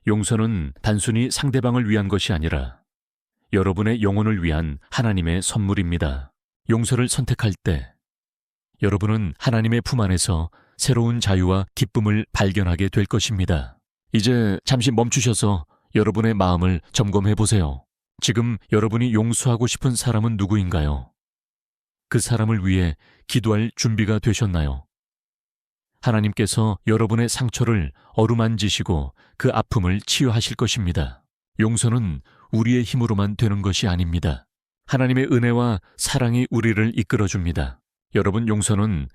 용서는 단순히 상대방을 위한 것이 아니라 여러분의 영혼을 위한 하나님의 선물입니다. 용서를 선택할 때 여러분은 하나님의 품 안에서 새로운 자유와 기쁨을 발견하게 될 것입니다. 이제 잠시 멈추셔서 여러분의 마음을 점검해 보세요. 지금 여러분이 용서하고 싶은 사람은 누구인가요? 그 사람을 위해 기도할 준비가 되셨나요? 하나님께서 여러분의 상처를 어루만지시고 그 아픔을 치유하실 것입니다. 용서는 우리의 힘으로만 되는 것이 아닙니다. 하나님의 은혜와 사랑이 우리를 이끌어줍니다. 여러분, 용서는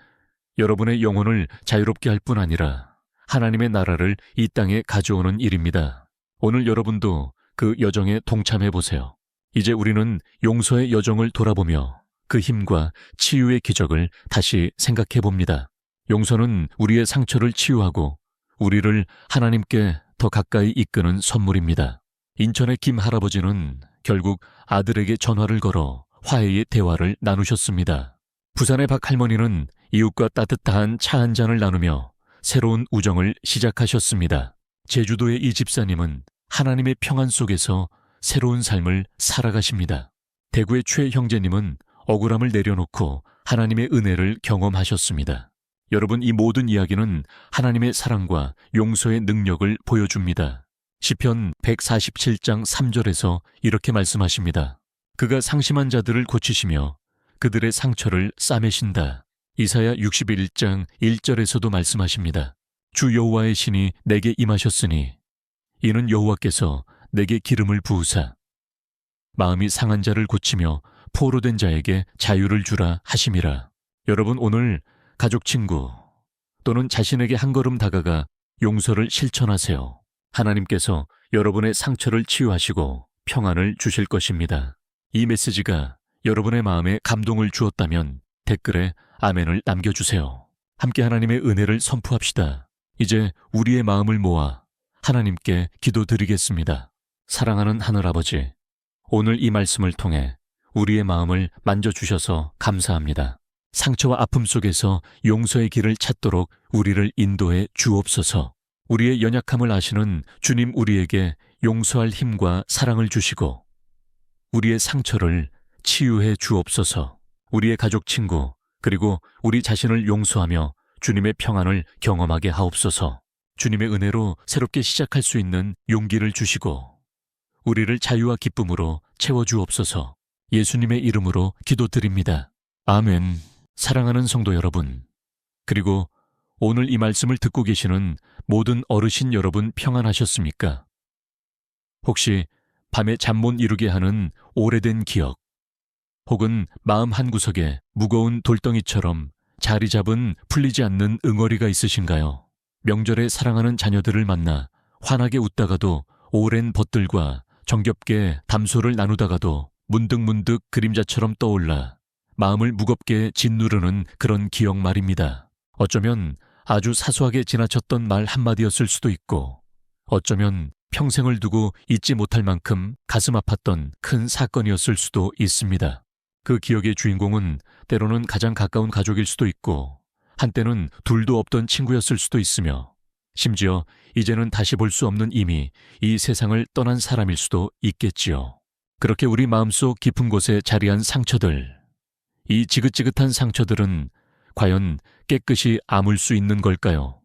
여러분의 영혼을 자유롭게 할 뿐 아니라 하나님의 나라를 이 땅에 가져오는 일입니다. 오늘 여러분도 그 여정에 동참해 보세요. 이제 우리는 용서의 여정을 돌아보며 그 힘과 치유의 기적을 다시 생각해 봅니다. 용서는 우리의 상처를 치유하고 우리를 하나님께 더 가까이 이끄는 선물입니다. 인천의 김 할아버지는 결국 아들에게 전화를 걸어 화해의 대화를 나누셨습니다. 부산의 박 할머니는 이웃과 따뜻한 차 한 잔을 나누며 새로운 우정을 시작하셨습니다. 제주도의 이 집사님은 하나님의 평안 속에서 새로운 삶을 살아가십니다. 대구의 최 형제님은 억울함을 내려놓고 하나님의 은혜를 경험하셨습니다. 여러분, 이 모든 이야기는 하나님의 사랑과 용서의 능력을 보여줍니다. 시편 147장 3절에서 이렇게 말씀하십니다. 그가 상심한 자들을 고치시며 그들의 상처를 싸매신다. 이사야 61장 1절에서도 말씀하십니다. 주 여호와의 신이 내게 임하셨으니 이는 여호와께서 내게 기름을 부으사 마음이 상한 자를 고치며 포로된 자에게 자유를 주라 하심이라. 여러분, 오늘 가족, 친구 또는 자신에게 한 걸음 다가가 용서를 실천하세요. 하나님께서 여러분의 상처를 치유하시고 평안을 주실 것입니다. 이 메시지가 여러분의 마음에 감동을 주었다면 댓글에 아멘을 남겨주세요. 함께 하나님의 은혜를 선포합시다. 이제 우리의 마음을 모아 하나님께 기도드리겠습니다. 사랑하는 하늘아버지, 오늘 이 말씀을 통해 우리의 마음을 만져주셔서 감사합니다. 상처와 아픔 속에서 용서의 길을 찾도록 우리를 인도해 주옵소서. 우리의 연약함을 아시는 주님, 우리에게 용서할 힘과 사랑을 주시고 우리의 상처를 치유해 주옵소서. 우리의 가족, 친구, 그리고 우리 자신을 용서하며 주님의 평안을 경험하게 하옵소서. 주님의 은혜로 새롭게 시작할 수 있는 용기를 주시고 우리를 자유와 기쁨으로 채워주옵소서. 예수님의 이름으로 기도드립니다. 아멘. 사랑하는 성도 여러분, 그리고 오늘 이 말씀을 듣고 계시는 모든 어르신 여러분, 평안하셨습니까? 혹시 밤에 잠 못 이루게 하는 오래된 기억, 혹은 마음 한구석에 무거운 돌덩이처럼 자리 잡은 풀리지 않는 응어리가 있으신가요? 명절에 사랑하는 자녀들을 만나 환하게 웃다가도 오랜 벗들과 정겹게 담소를 나누다가도 문득문득 그림자처럼 떠올라 마음을 무겁게 짓누르는 그런 기억 말입니다. 어쩌면 아주 사소하게 지나쳤던 말 한마디였을 수도 있고, 어쩌면 평생을 두고 잊지 못할 만큼 가슴 아팠던 큰 사건이었을 수도 있습니다. 그 기억의 주인공은 때로는 가장 가까운 가족일 수도 있고, 한때는 둘도 없던 친구였을 수도 있으며, 심지어 이제는 다시 볼 수 없는 이미 이 세상을 떠난 사람일 수도 있겠지요. 그렇게 우리 마음속 깊은 곳에 자리한 상처들, 이 지긋지긋한 상처들은 과연 깨끗이 아물 수 있는 걸까요?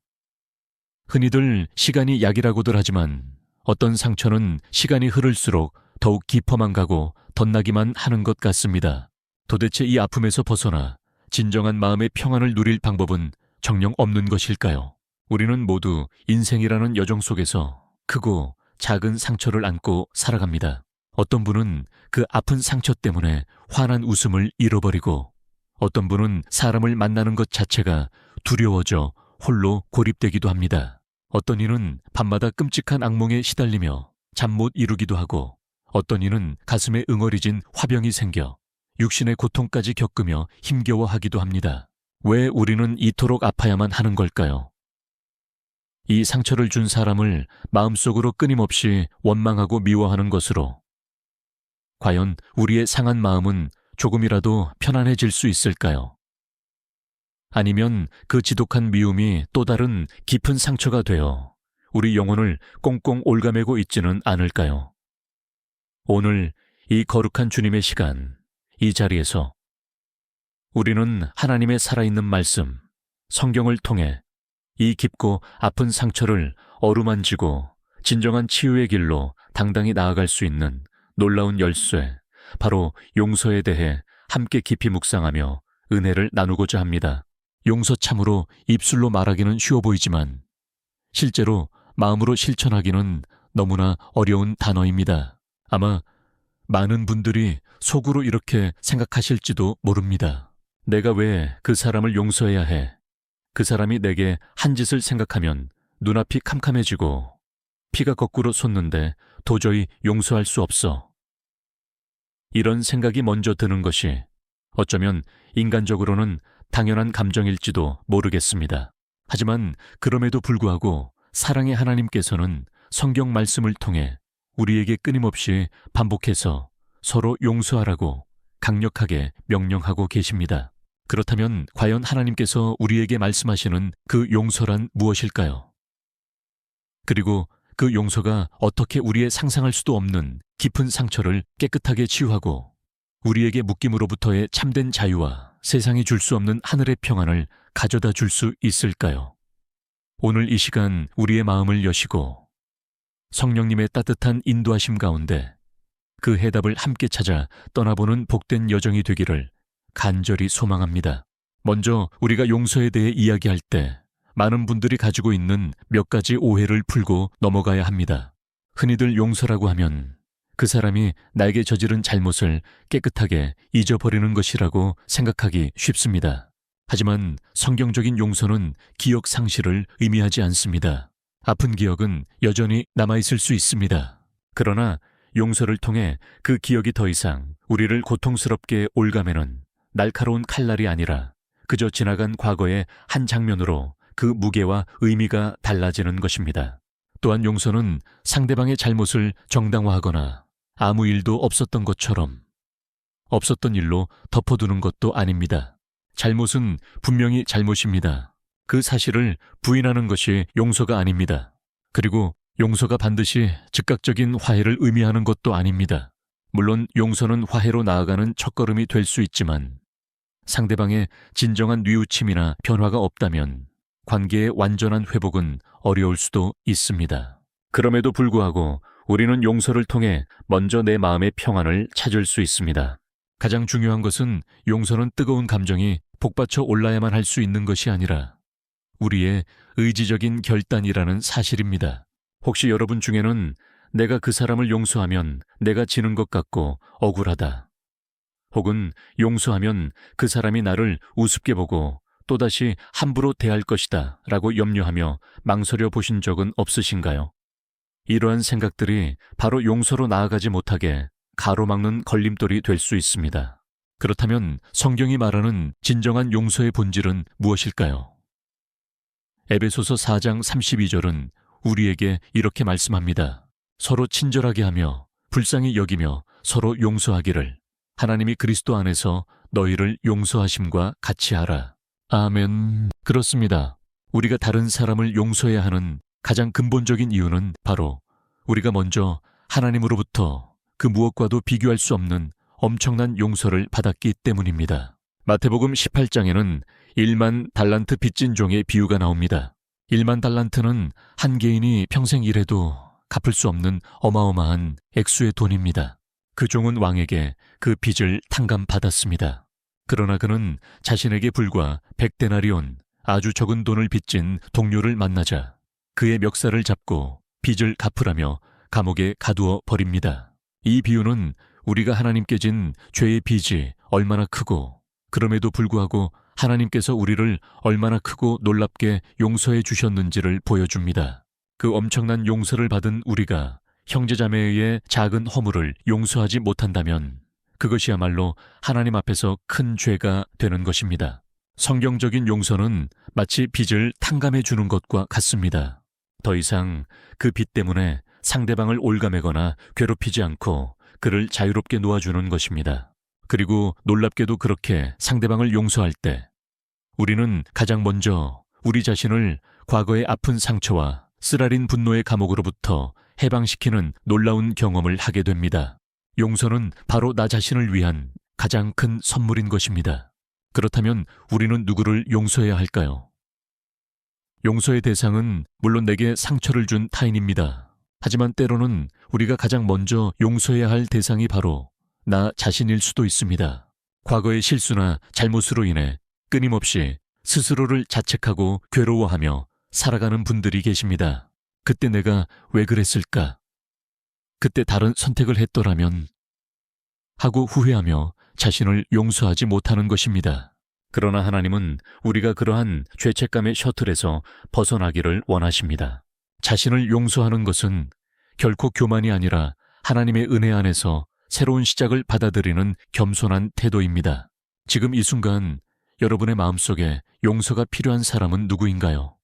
흔히들 시간이 약이라고들 하지만 어떤 상처는 시간이 흐를수록 더욱 깊어만 가고 덧나기만 하는 것 같습니다. 도대체 이 아픔에서 벗어나 진정한 마음의 평안을 누릴 방법은 정녕 없는 것일까요? 우리는 모두 인생이라는 여정 속에서 크고 작은 상처를 안고 살아갑니다. 어떤 분은 그 아픈 상처 때문에 환한 웃음을 잃어버리고, 어떤 분은 사람을 만나는 것 자체가 두려워져 홀로 고립되기도 합니다. 어떤 이는 밤마다 끔찍한 악몽에 시달리며 잠 못 이루기도 하고, 어떤 이는 가슴에 응어리진 화병이 생겨 육신의 고통까지 겪으며 힘겨워하기도 합니다. 왜 우리는 이토록 아파야만 하는 걸까요? 이 상처를 준 사람을 마음속으로 끊임없이 원망하고 미워하는 것으로 과연 우리의 상한 마음은 조금이라도 편안해질 수 있을까요? 아니면 그 지독한 미움이 또 다른 깊은 상처가 되어 우리 영혼을 꽁꽁 올가매고 있지는 않을까요? 오늘 이 거룩한 주님의 시간, 이 자리에서 우리는 하나님의 살아있는 말씀, 성경을 통해 이 깊고 아픈 상처를 어루만지고 진정한 치유의 길로 당당히 나아갈 수 있는 놀라운 열쇠, 바로 용서에 대해 함께 깊이 묵상하며 은혜를 나누고자 합니다. 용서 참으로 입술로 말하기는 쉬워 보이지만 실제로 마음으로 실천하기는 너무나 어려운 단어입니다. 아마 많은 분들이 속으로 이렇게 생각하실지도 모릅니다. 내가 왜 그 사람을 용서해야 해? 그 사람이 내게 한 짓을 생각하면 눈앞이 캄캄해지고 피가 거꾸로 솟는데 도저히 용서할 수 없어. 이런 생각이 먼저 드는 것이 어쩌면 인간적으로는 당연한 감정일지도 모르겠습니다. 하지만 그럼에도 불구하고 사랑의 하나님께서는 성경 말씀을 통해 우리에게 끊임없이 반복해서 서로 용서하라고 강력하게 명령하고 계십니다. 그렇다면 과연 하나님께서 우리에게 말씀하시는 그 용서란 무엇일까요? 그리고 그 용서가 어떻게 우리의 상상할 수도 없는 깊은 상처를 깨끗하게 치유하고 우리에게 묶임으로부터의 참된 자유와 세상이 줄 수 없는 하늘의 평안을 가져다 줄 수 있을까요? 오늘 이 시간 우리의 마음을 여시고 성령님의 따뜻한 인도하심 가운데 그 해답을 함께 찾아 떠나보는 복된 여정이 되기를 간절히 소망합니다. 먼저 우리가 용서에 대해 이야기할 때 많은 분들이 가지고 있는 몇 가지 오해를 풀고 넘어가야 합니다. 흔히들 용서라고 하면 그 사람이 나에게 저지른 잘못을 깨끗하게 잊어버리는 것이라고 생각하기 쉽습니다. 하지만 성경적인 용서는 기억 상실을 의미하지 않습니다. 아픈 기억은 여전히 남아있을 수 있습니다. 그러나 용서를 통해 그 기억이 더 이상 우리를 고통스럽게 올가매는 날카로운 칼날이 아니라 그저 지나간 과거의 한 장면으로 그 무게와 의미가 달라지는 것입니다. 또한 용서는 상대방의 잘못을 정당화하거나 아무 일도 없었던 것처럼 없었던 일로 덮어두는 것도 아닙니다. 잘못은 분명히 잘못입니다. 그 사실을 부인하는 것이 용서가 아닙니다. 그리고 용서가 반드시 즉각적인 화해를 의미하는 것도 아닙니다. 물론 용서는 화해로 나아가는 첫걸음이 될 수 있지만 상대방의 진정한 뉘우침이나 변화가 없다면 관계의 완전한 회복은 어려울 수도 있습니다. 그럼에도 불구하고 우리는 용서를 통해 먼저 내 마음의 평안을 찾을 수 있습니다. 가장 중요한 것은 용서는 뜨거운 감정이 복받쳐 올라야만 할 수 있는 것이 아니라 우리의 의지적인 결단이라는 사실입니다. 혹시 여러분 중에는 내가 그 사람을 용서하면 내가 지는 것 같고 억울하다. 혹은 용서하면 그 사람이 나를 우습게 보고 또다시 함부로 대할 것이다 라고 염려하며 망설여 보신 적은 없으신가요? 이러한 생각들이 바로 용서로 나아가지 못하게 가로막는 걸림돌이 될 수 있습니다. 그렇다면 성경이 말하는 진정한 용서의 본질은 무엇일까요? 에베소서 4장 32절은 우리에게 이렇게 말씀합니다. 서로 친절하게 하며 불쌍히 여기며 서로 용서하기를 하나님이 그리스도 안에서 너희를 용서하심과 같이 하라. 아멘. 그렇습니다. 우리가 다른 사람을 용서해야 하는 가장 근본적인 이유는 바로 우리가 먼저 하나님으로부터 그 무엇과도 비교할 수 없는 엄청난 용서를 받았기 때문입니다. 마태복음 18장에는 1만 달란트 빚진 종의 비유가 나옵니다. 1만 달란트는 한 개인이 평생 일해도 갚을 수 없는 어마어마한 액수의 돈입니다. 그 종은 왕에게 그 빚을 탕감받았습니다. 그러나 그는 자신에게 불과 100데나리온, 아주 적은 돈을 빚진 동료를 만나자 그의 멱살을 잡고 빚을 갚으라며 감옥에 가두어 버립니다. 이 비유는 우리가 하나님께 진 죄의 빚이 얼마나 크고 그럼에도 불구하고 하나님께서 우리를 얼마나 크고 놀랍게 용서해 주셨는지를 보여줍니다. 그 엄청난 용서를 받은 우리가 형제자매에 의해 작은 허물을 용서하지 못한다면 그것이야말로 하나님 앞에서 큰 죄가 되는 것입니다. 성경적인 용서는 마치 빚을 탕감해 주는 것과 같습니다. 더 이상 그 빚 때문에 상대방을 올가매거나 괴롭히지 않고 그를 자유롭게 놓아주는 것입니다. 그리고 놀랍게도 그렇게 상대방을 용서할 때 우리는 가장 먼저 우리 자신을 과거의 아픈 상처와 쓰라린 분노의 감옥으로부터 해방시키는 놀라운 경험을 하게 됩니다. 용서는 바로 나 자신을 위한 가장 큰 선물인 것입니다. 그렇다면 우리는 누구를 용서해야 할까요? 용서의 대상은 물론 내게 상처를 준 타인입니다. 하지만 때로는 우리가 가장 먼저 용서해야 할 대상이 바로 나 자신일 수도 있습니다. 과거의 실수나 잘못으로 인해 끊임없이 스스로를 자책하고 괴로워하며 살아가는 분들이 계십니다. 그때 내가 왜 그랬을까? 그때 다른 선택을 했더라면 하고 후회하며 자신을 용서하지 못하는 것입니다. 그러나 하나님은 우리가 그러한 죄책감의 셔틀에서 벗어나기를 원하십니다. 자신을 용서하는 것은 결코 교만이 아니라 하나님의 은혜 안에서 새로운 시작을 받아들이는 겸손한 태도입니다. 지금 이 순간 여러분의 마음속에 용서가 필요한 사람은 누구인가요?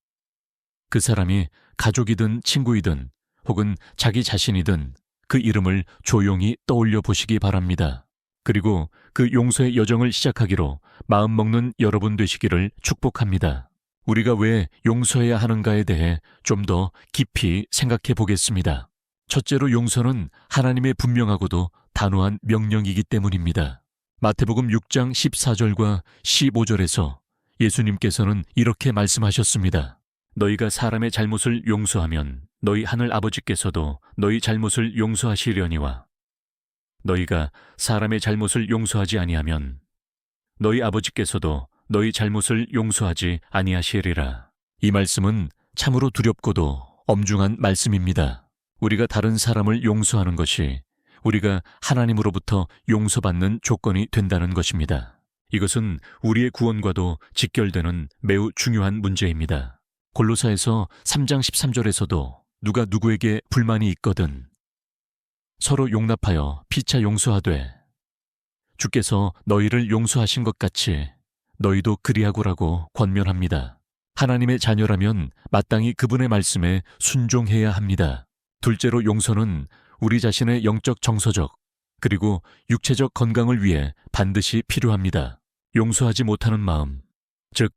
그 사람이 가족이든 친구이든 혹은 자기 자신이든 그 이름을 조용히 떠올려 보시기 바랍니다. 그리고 그 용서의 여정을 시작하기로 마음먹는 여러분 되시기를 축복합니다. 우리가 왜 용서해야 하는가에 대해 좀 더 깊이 생각해 보겠습니다. 첫째로 용서는 하나님의 분명하고도 단호한 명령이기 때문입니다. 마태복음 6장 14절과 15절에서 예수님께서는 이렇게 말씀하셨습니다. 너희가 사람의 잘못을 용서하면 너희 하늘 아버지께서도 너희 잘못을 용서하시려니와 너희가 사람의 잘못을 용서하지 아니하면 너희 아버지께서도 너희 잘못을 용서하지 아니하시리라. 이 말씀은 참으로 두렵고도 엄중한 말씀입니다. 우리가 다른 사람을 용서하는 것이 우리가 하나님으로부터 용서받는 조건이 된다는 것입니다. 이것은 우리의 구원과도 직결되는 매우 중요한 문제입니다. 골로사에서 3장 13절에서도 누가 누구에게 불만이 있거든 서로 용납하여 피차 용서하되 주께서 너희를 용서하신 것 같이 너희도 그리하고라고 권면합니다. 하나님의 자녀라면 마땅히 그분의 말씀에 순종해야 합니다. 둘째로 용서는 우리 자신의 영적 정서적 그리고 육체적 건강을 위해 반드시 필요합니다. 용서하지 못하는 마음, 즉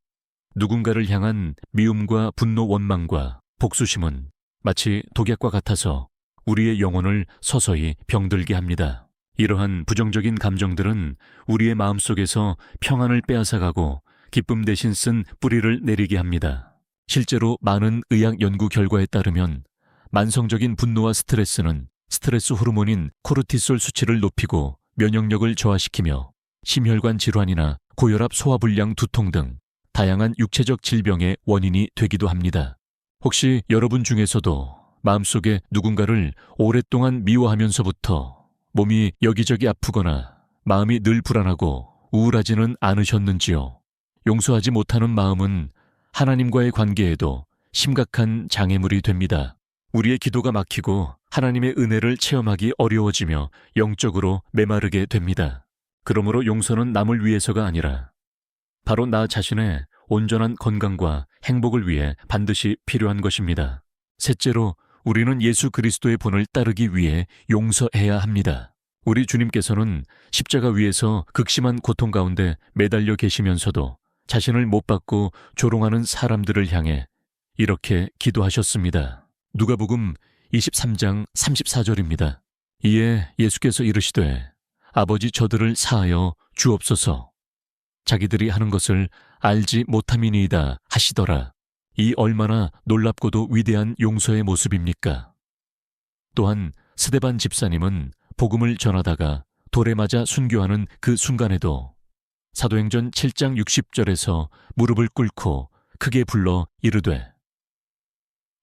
누군가를 향한 미움과 분노 원망과 복수심은 마치 독약과 같아서 우리의 영혼을 서서히 병들게 합니다. 이러한 부정적인 감정들은 우리의 마음속에서 평안을 빼앗아가고 기쁨 대신 쓴 뿌리를 내리게 합니다. 실제로 많은 의학 연구 결과에 따르면 만성적인 분노와 스트레스는 스트레스 호르몬인 코르티솔 수치를 높이고 면역력을 저하시키며 심혈관 질환이나 고혈압, 소화불량, 두통 등 다양한 육체적 질병의 원인이 되기도 합니다. 혹시 여러분 중에서도 마음속에 누군가를 오랫동안 미워하면서부터 몸이 여기저기 아프거나 마음이 늘 불안하고 우울하지는 않으셨는지요? 용서하지 못하는 마음은 하나님과의 관계에도 심각한 장애물이 됩니다. 우리의 기도가 막히고 하나님의 은혜를 체험하기 어려워지며 영적으로 메마르게 됩니다. 그러므로 용서는 남을 위해서가 아니라 바로 나 자신의 온전한 건강과 행복을 위해 반드시 필요한 것입니다. 셋째로 우리는 예수 그리스도의 본을 따르기 위해 용서해야 합니다. 우리 주님께서는 십자가 위에서 극심한 고통 가운데 매달려 계시면서도 자신을 못 박고 조롱하는 사람들을 향해 이렇게 기도하셨습니다. 누가복음 23장 34절입니다. 이에 예수께서 이르시되 아버지 저들을 사하여 주옵소서. 자기들이 하는 것을 알지 못함이니이다 하시더라. 이 얼마나 놀랍고도 위대한 용서의 모습입니까? 또한 스데반 집사님은 복음을 전하다가 돌에 맞아 순교하는 그 순간에도 사도행전 7장 60절에서 무릎을 꿇고 크게 불러 이르되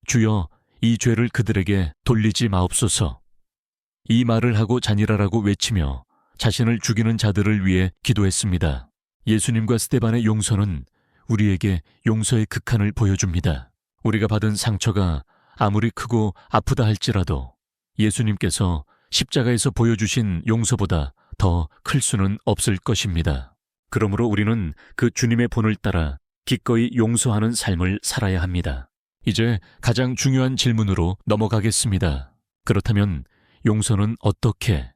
주여 이 죄를 그들에게 돌리지 마옵소서. 이 말을 하고 자니라라고 외치며 자신을 죽이는 자들을 위해 기도했습니다. 예수님과 스데반의 용서는 우리에게 용서의 극한을 보여줍니다. 우리가 받은 상처가 아무리 크고 아프다 할지라도 예수님께서 십자가에서 보여주신 용서보다 더 클 수는 없을 것입니다. 그러므로 우리는 그 주님의 본을 따라 기꺼이 용서하는 삶을 살아야 합니다. 이제 가장 중요한 질문으로 넘어가겠습니다. 그렇다면 용서는 어떻게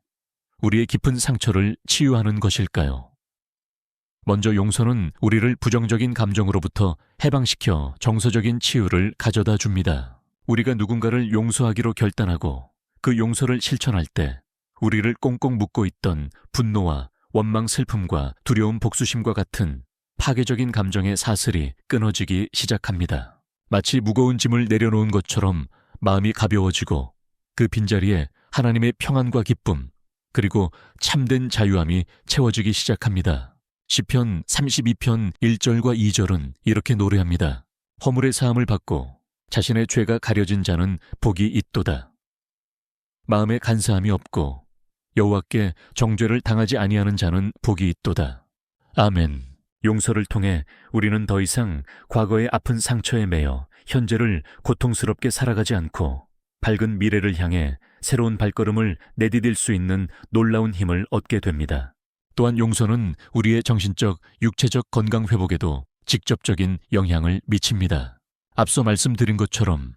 우리의 깊은 상처를 치유하는 것일까요? 먼저 용서는 우리를 부정적인 감정으로부터 해방시켜 정서적인 치유를 가져다 줍니다. 우리가 누군가를 용서하기로 결단하고 그 용서를 실천할 때 우리를 꽁꽁 묶고 있던 분노와 원망, 슬픔과 두려움, 복수심과 같은 파괴적인 감정의 사슬이 끊어지기 시작합니다. 마치 무거운 짐을 내려놓은 것처럼 마음이 가벼워지고 그 빈자리에 하나님의 평안과 기쁨 그리고 참된 자유함이 채워지기 시작합니다. 시편 32편 1절과 2절은 이렇게 노래합니다. 허물의 사함을 받고 자신의 죄가 가려진 자는 복이 있도다. 마음에 간사함이 없고 여호와께 정죄를 당하지 아니하는 자는 복이 있도다. 아멘. 용서를 통해 우리는 더 이상 과거의 아픈 상처에 매여 현재를 고통스럽게 살아가지 않고 밝은 미래를 향해 새로운 발걸음을 내디딜 수 있는 놀라운 힘을 얻게 됩니다. 또한 용서는 우리의 정신적, 육체적 건강 회복에도 직접적인 영향을 미칩니다. 앞서 말씀드린 것처럼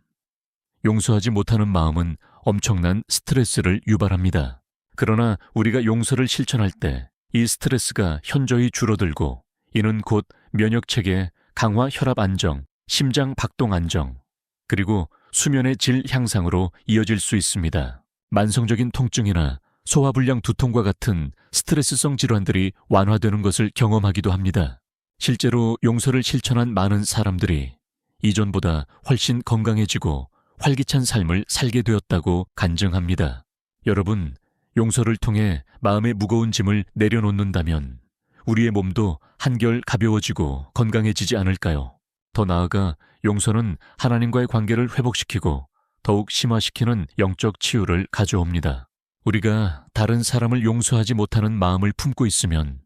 용서하지 못하는 마음은 엄청난 스트레스를 유발합니다. 그러나 우리가 용서를 실천할 때 이 스트레스가 현저히 줄어들고 이는 곧 면역체계 강화, 혈압 안정, 심장 박동 안정, 그리고 수면의 질 향상으로 이어질 수 있습니다. 만성적인 통증이나 소화불량, 두통과 같은 스트레스성 질환들이 완화되는 것을 경험하기도 합니다. 실제로 용서를 실천한 많은 사람들이 이전보다 훨씬 건강해지고 활기찬 삶을 살게 되었다고 간증합니다. 여러분, 용서를 통해 마음의 무거운 짐을 내려놓는다면 우리의 몸도 한결 가벼워지고 건강해지지 않을까요? 더 나아가 용서는 하나님과의 관계를 회복시키고 더욱 심화시키는 영적 치유를 가져옵니다. 우리가 다른 사람을 용서하지 못하는 마음을 품고 있으면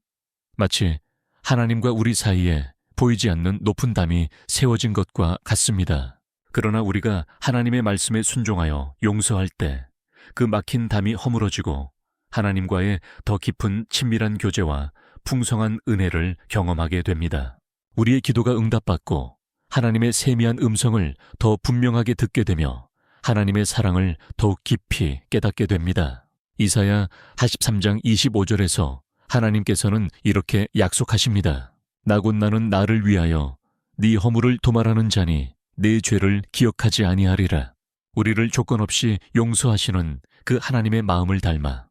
마치 하나님과 우리 사이에 보이지 않는 높은 담이 세워진 것과 같습니다. 그러나 우리가 하나님의 말씀에 순종하여 용서할 때 그 막힌 담이 허물어지고 하나님과의 더 깊은 친밀한 교제와 풍성한 은혜를 경험하게 됩니다. 우리의 기도가 응답받고 하나님의 세미한 음성을 더 분명하게 듣게 되며 하나님의 사랑을 더욱 깊이 깨닫게 됩니다. 이사야 43장 25절에서 하나님께서는 이렇게 약속하십니다. 나 곧 나는 나를 위하여 네 허물을 도말하는 자니 네 죄를 기억하지 아니하리라. 우리를 조건 없이 용서하시는 그 하나님의 마음을 닮아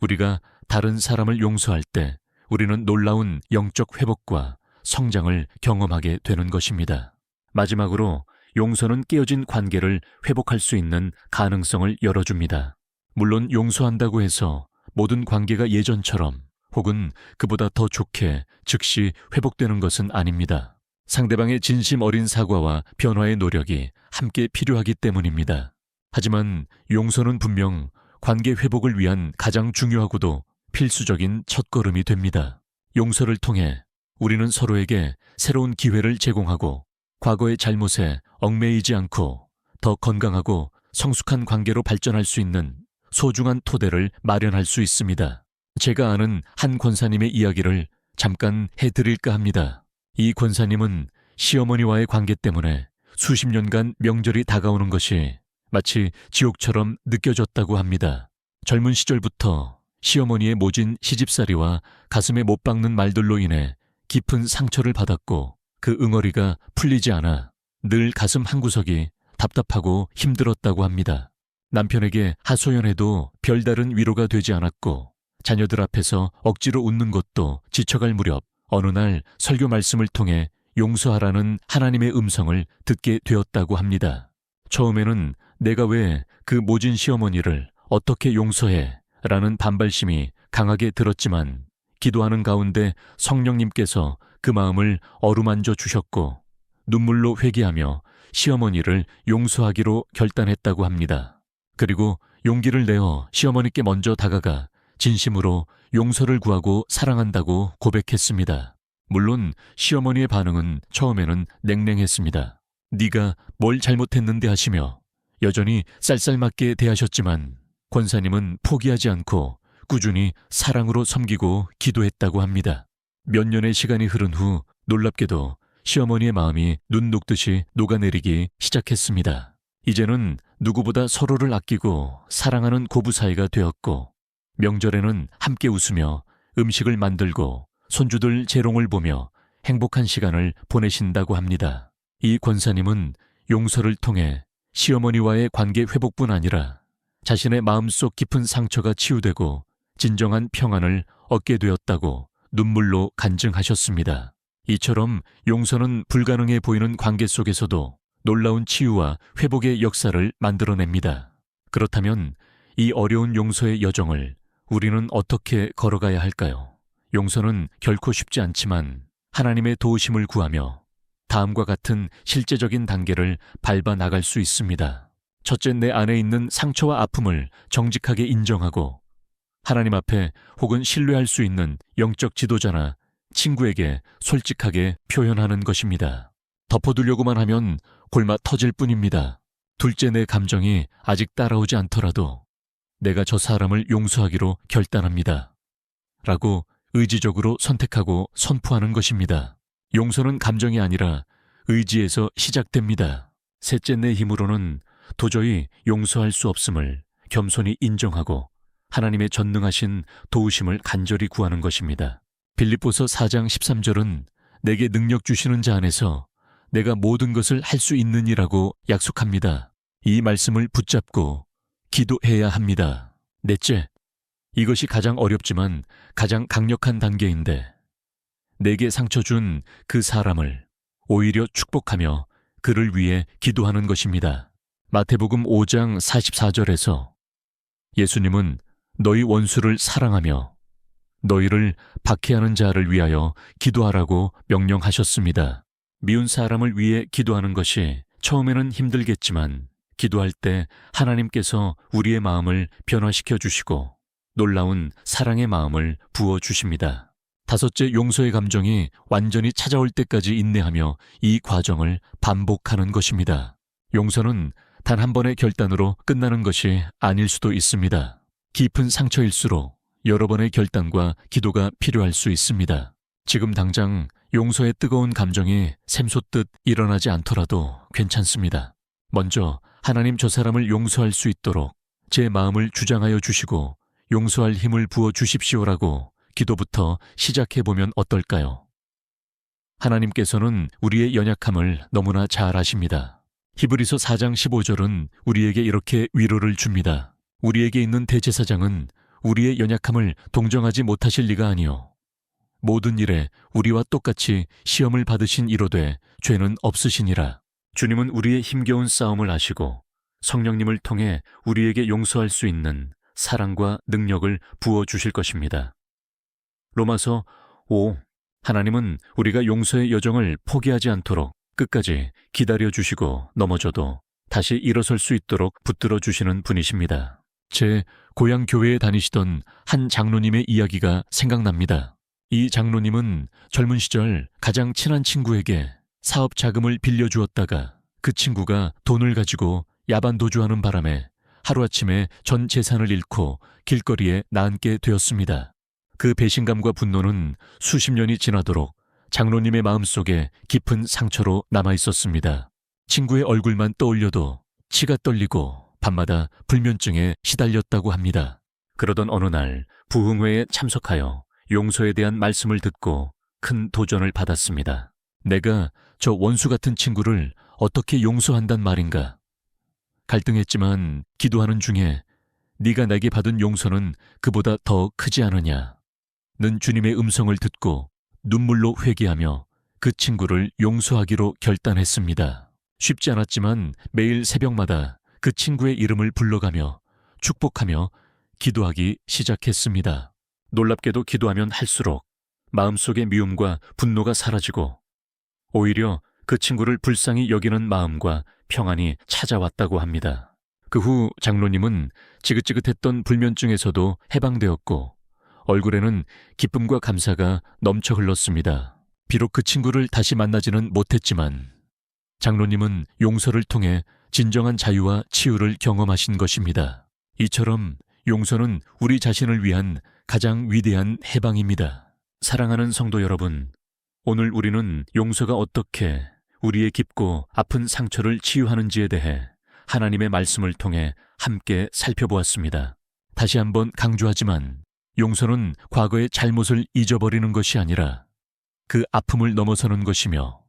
우리가 다른 사람을 용서할 때 우리는 놀라운 영적 회복과 성장을 경험하게 되는 것입니다. 마지막으로 용서는 깨어진 관계를 회복할 수 있는 가능성을 열어줍니다. 물론 용서한다고 해서 모든 관계가 예전처럼 혹은 그보다 더 좋게 즉시 회복되는 것은 아닙니다. 상대방의 진심 어린 사과와 변화의 노력이 함께 필요하기 때문입니다. 하지만 용서는 분명 관계 회복을 위한 가장 중요하고도 필수적인 첫걸음이 됩니다. 용서를 통해 우리는 서로에게 새로운 기회를 제공하고 과거의 잘못에 얽매이지 않고 더 건강하고 성숙한 관계로 발전할 수 있는 소중한 토대를 마련할 수 있습니다. 제가 아는 한 권사님의 이야기를 잠깐 해드릴까 합니다. 이 권사님은 시어머니와의 관계 때문에 수십 년간 명절이 다가오는 것이 마치 지옥처럼 느껴졌다고 합니다. 젊은 시절부터 시어머니의 모진 시집살이와 가슴에 못 박는 말들로 인해 깊은 상처를 받았고 그 응어리가 풀리지 않아 늘 가슴 한구석이 답답하고 힘들었다고 합니다. 남편에게 하소연해도 별다른 위로가 되지 않았고 자녀들 앞에서 억지로 웃는 것도 지쳐갈 무렵 어느 날 설교 말씀을 통해 용서하라는 하나님의 음성을 듣게 되었다고 합니다. 처음에는 내가 왜 그 모진 시어머니를 어떻게 용서해? 라는 반발심이 강하게 들었지만 기도하는 가운데 성령님께서 그 마음을 어루만져 주셨고 눈물로 회개하며 시어머니를 용서하기로 결단했다고 합니다. 그리고 용기를 내어 시어머니께 먼저 다가가 진심으로 용서를 구하고 사랑한다고 고백했습니다. 물론 시어머니의 반응은 처음에는 냉랭했습니다. 네가 뭘 잘못했는데 하시며 여전히 쌀쌀맞게 대하셨지만 권사님은 포기하지 않고 꾸준히 사랑으로 섬기고 기도했다고 합니다. 몇 년의 시간이 흐른 후 놀랍게도 시어머니의 마음이 눈 녹듯이 녹아내리기 시작했습니다. 이제는 누구보다 서로를 아끼고 사랑하는 고부 사이가 되었고 명절에는 함께 웃으며 음식을 만들고 손주들 재롱을 보며 행복한 시간을 보내신다고 합니다. 이 권사님은 용서를 통해 시어머니와의 관계 회복뿐 아니라 자신의 마음속 깊은 상처가 치유되고 진정한 평안을 얻게 되었다고 눈물로 간증하셨습니다. 이처럼 용서는 불가능해 보이는 관계 속에서도 놀라운 치유와 회복의 역사를 만들어냅니다. 그렇다면 이 어려운 용서의 여정을 우리는 어떻게 걸어가야 할까요? 용서는 결코 쉽지 않지만 하나님의 도우심을 구하며 다음과 같은 실제적인 단계를 밟아 나갈 수 있습니다. 첫째, 내 안에 있는 상처와 아픔을 정직하게 인정하고 하나님 앞에 혹은 신뢰할 수 있는 영적 지도자나 친구에게 솔직하게 표현하는 것입니다. 덮어두려고만 하면 골마 터질 뿐입니다. 둘째, 내 감정이 아직 따라오지 않더라도 내가 저 사람을 용서하기로 결단합니다. 라고 의지적으로 선택하고 선포하는 것입니다. 용서는 감정이 아니라 의지에서 시작됩니다. 셋째, 내 힘으로는 도저히 용서할 수 없음을 겸손히 인정하고 하나님의 전능하신 도우심을 간절히 구하는 것입니다. 빌립보서 4장 13절은 내게 능력 주시는 자 안에서 내가 모든 것을 할 수 있느니라고 약속합니다. 이 말씀을 붙잡고 기도해야 합니다. 넷째, 이것이 가장 어렵지만 가장 강력한 단계인데 내게 상처 준 그 사람을 오히려 축복하며 그를 위해 기도하는 것입니다. 마태복음 5장 44절에서 예수님은 너희 원수를 사랑하며 너희를 박해하는 자를 위하여 기도하라고 명령하셨습니다. 미운 사람을 위해 기도하는 것이 처음에는 힘들겠지만 기도할 때 하나님께서 우리의 마음을 변화시켜 주시고 놀라운 사랑의 마음을 부어 주십니다. 다섯째, 용서의 감정이 완전히 찾아올 때까지 인내하며 이 과정을 반복하는 것입니다. 용서는 단 한 번의 결단으로 끝나는 것이 아닐 수도 있습니다. 깊은 상처일수록 여러 번의 결단과 기도가 필요할 수 있습니다. 지금 당장 용서의 뜨거운 감정이 샘솟듯 일어나지 않더라도 괜찮습니다. 먼저 하나님 저 사람을 용서할 수 있도록 제 마음을 주장하여 주시고 용서할 힘을 부어 주십시오라고 기도부터 시작해보면 어떨까요? 하나님께서는 우리의 연약함을 너무나 잘 아십니다. 히브리서 4장 15절은 우리에게 이렇게 위로를 줍니다. 우리에게 있는 대제사장은 우리의 연약함을 동정하지 못하실 리가 아니요 모든 일에 우리와 똑같이 시험을 받으신 이로되 죄는 없으시니라. 주님은 우리의 힘겨운 싸움을 아시고 성령님을 통해 우리에게 용서할 수 있는 사랑과 능력을 부어주실 것입니다. 로마서 5. 하나님은 우리가 용서의 여정을 포기하지 않도록 끝까지 기다려주시고 넘어져도 다시 일어설 수 있도록 붙들어 주시는 분이십니다. 제 고향 교회에 다니시던 한 장로님의 이야기가 생각납니다. 이 장로님은 젊은 시절 가장 친한 친구에게 사업 자금을 빌려주었다가 그 친구가 돈을 가지고 야반도주하는 바람에 하루아침에 전 재산을 잃고 길거리에 나앉게 되었습니다. 그 배신감과 분노는 수십 년이 지나도록 장로님의 마음속에 깊은 상처로 남아있었습니다. 친구의 얼굴만 떠올려도 치가 떨리고 밤마다 불면증에 시달렸다고 합니다. 그러던 어느 날 부흥회에 참석하여 용서에 대한 말씀을 듣고 큰 도전을 받았습니다. 내가 저 원수 같은 친구를 어떻게 용서한단 말인가? 갈등했지만 기도하는 중에 네가 내게 받은 용서는 그보다 더 크지 않으냐? 는 주님의 음성을 듣고 눈물로 회개하며 그 친구를 용서하기로 결단했습니다. 쉽지 않았지만 매일 새벽마다 그 친구의 이름을 불러가며 축복하며 기도하기 시작했습니다. 놀랍게도 기도하면 할수록 마음속의 미움과 분노가 사라지고 오히려 그 친구를 불쌍히 여기는 마음과 평안이 찾아왔다고 합니다. 그 후 장로님은 지긋지긋했던 불면증에서도 해방되었고 얼굴에는 기쁨과 감사가 넘쳐 흘렀습니다. 비록 그 친구를 다시 만나지는 못했지만 장로님은 용서를 통해 진정한 자유와 치유를 경험하신 것입니다. 이처럼 용서는 우리 자신을 위한 가장 위대한 해방입니다. 사랑하는 성도 여러분, 오늘 우리는 용서가 어떻게 우리의 깊고 아픈 상처를 치유하는지에 대해 하나님의 말씀을 통해 함께 살펴보았습니다. 다시 한번 강조하지만 용서는 과거의 잘못을 잊어버리는 것이 아니라 그 아픔을 넘어서는 것이며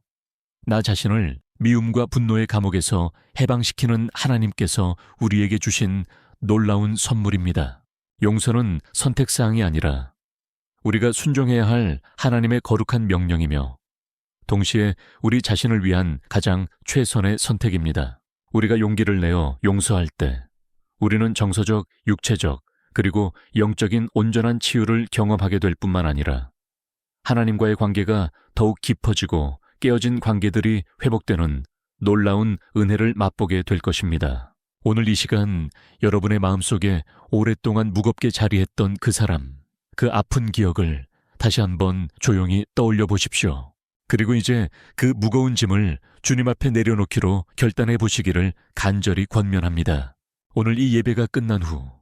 나 자신을 미움과 분노의 감옥에서 해방시키는 하나님께서 우리에게 주신 놀라운 선물입니다. 용서는 선택사항이 아니라 우리가 순종해야 할 하나님의 거룩한 명령이며 동시에 우리 자신을 위한 가장 최선의 선택입니다. 우리가 용기를 내어 용서할 때 우리는 정서적, 육체적, 그리고 영적인 온전한 치유를 경험하게 될 뿐만 아니라 하나님과의 관계가 더욱 깊어지고 깨어진 관계들이 회복되는 놀라운 은혜를 맛보게 될 것입니다. 오늘 이 시간 여러분의 마음속에 오랫동안 무겁게 자리했던 그 사람, 그 아픈 기억을 다시 한번 조용히 떠올려 보십시오. 그리고 이제 그 무거운 짐을 주님 앞에 내려놓기로 결단해 보시기를 간절히 권면합니다. 오늘 이 예배가 끝난 후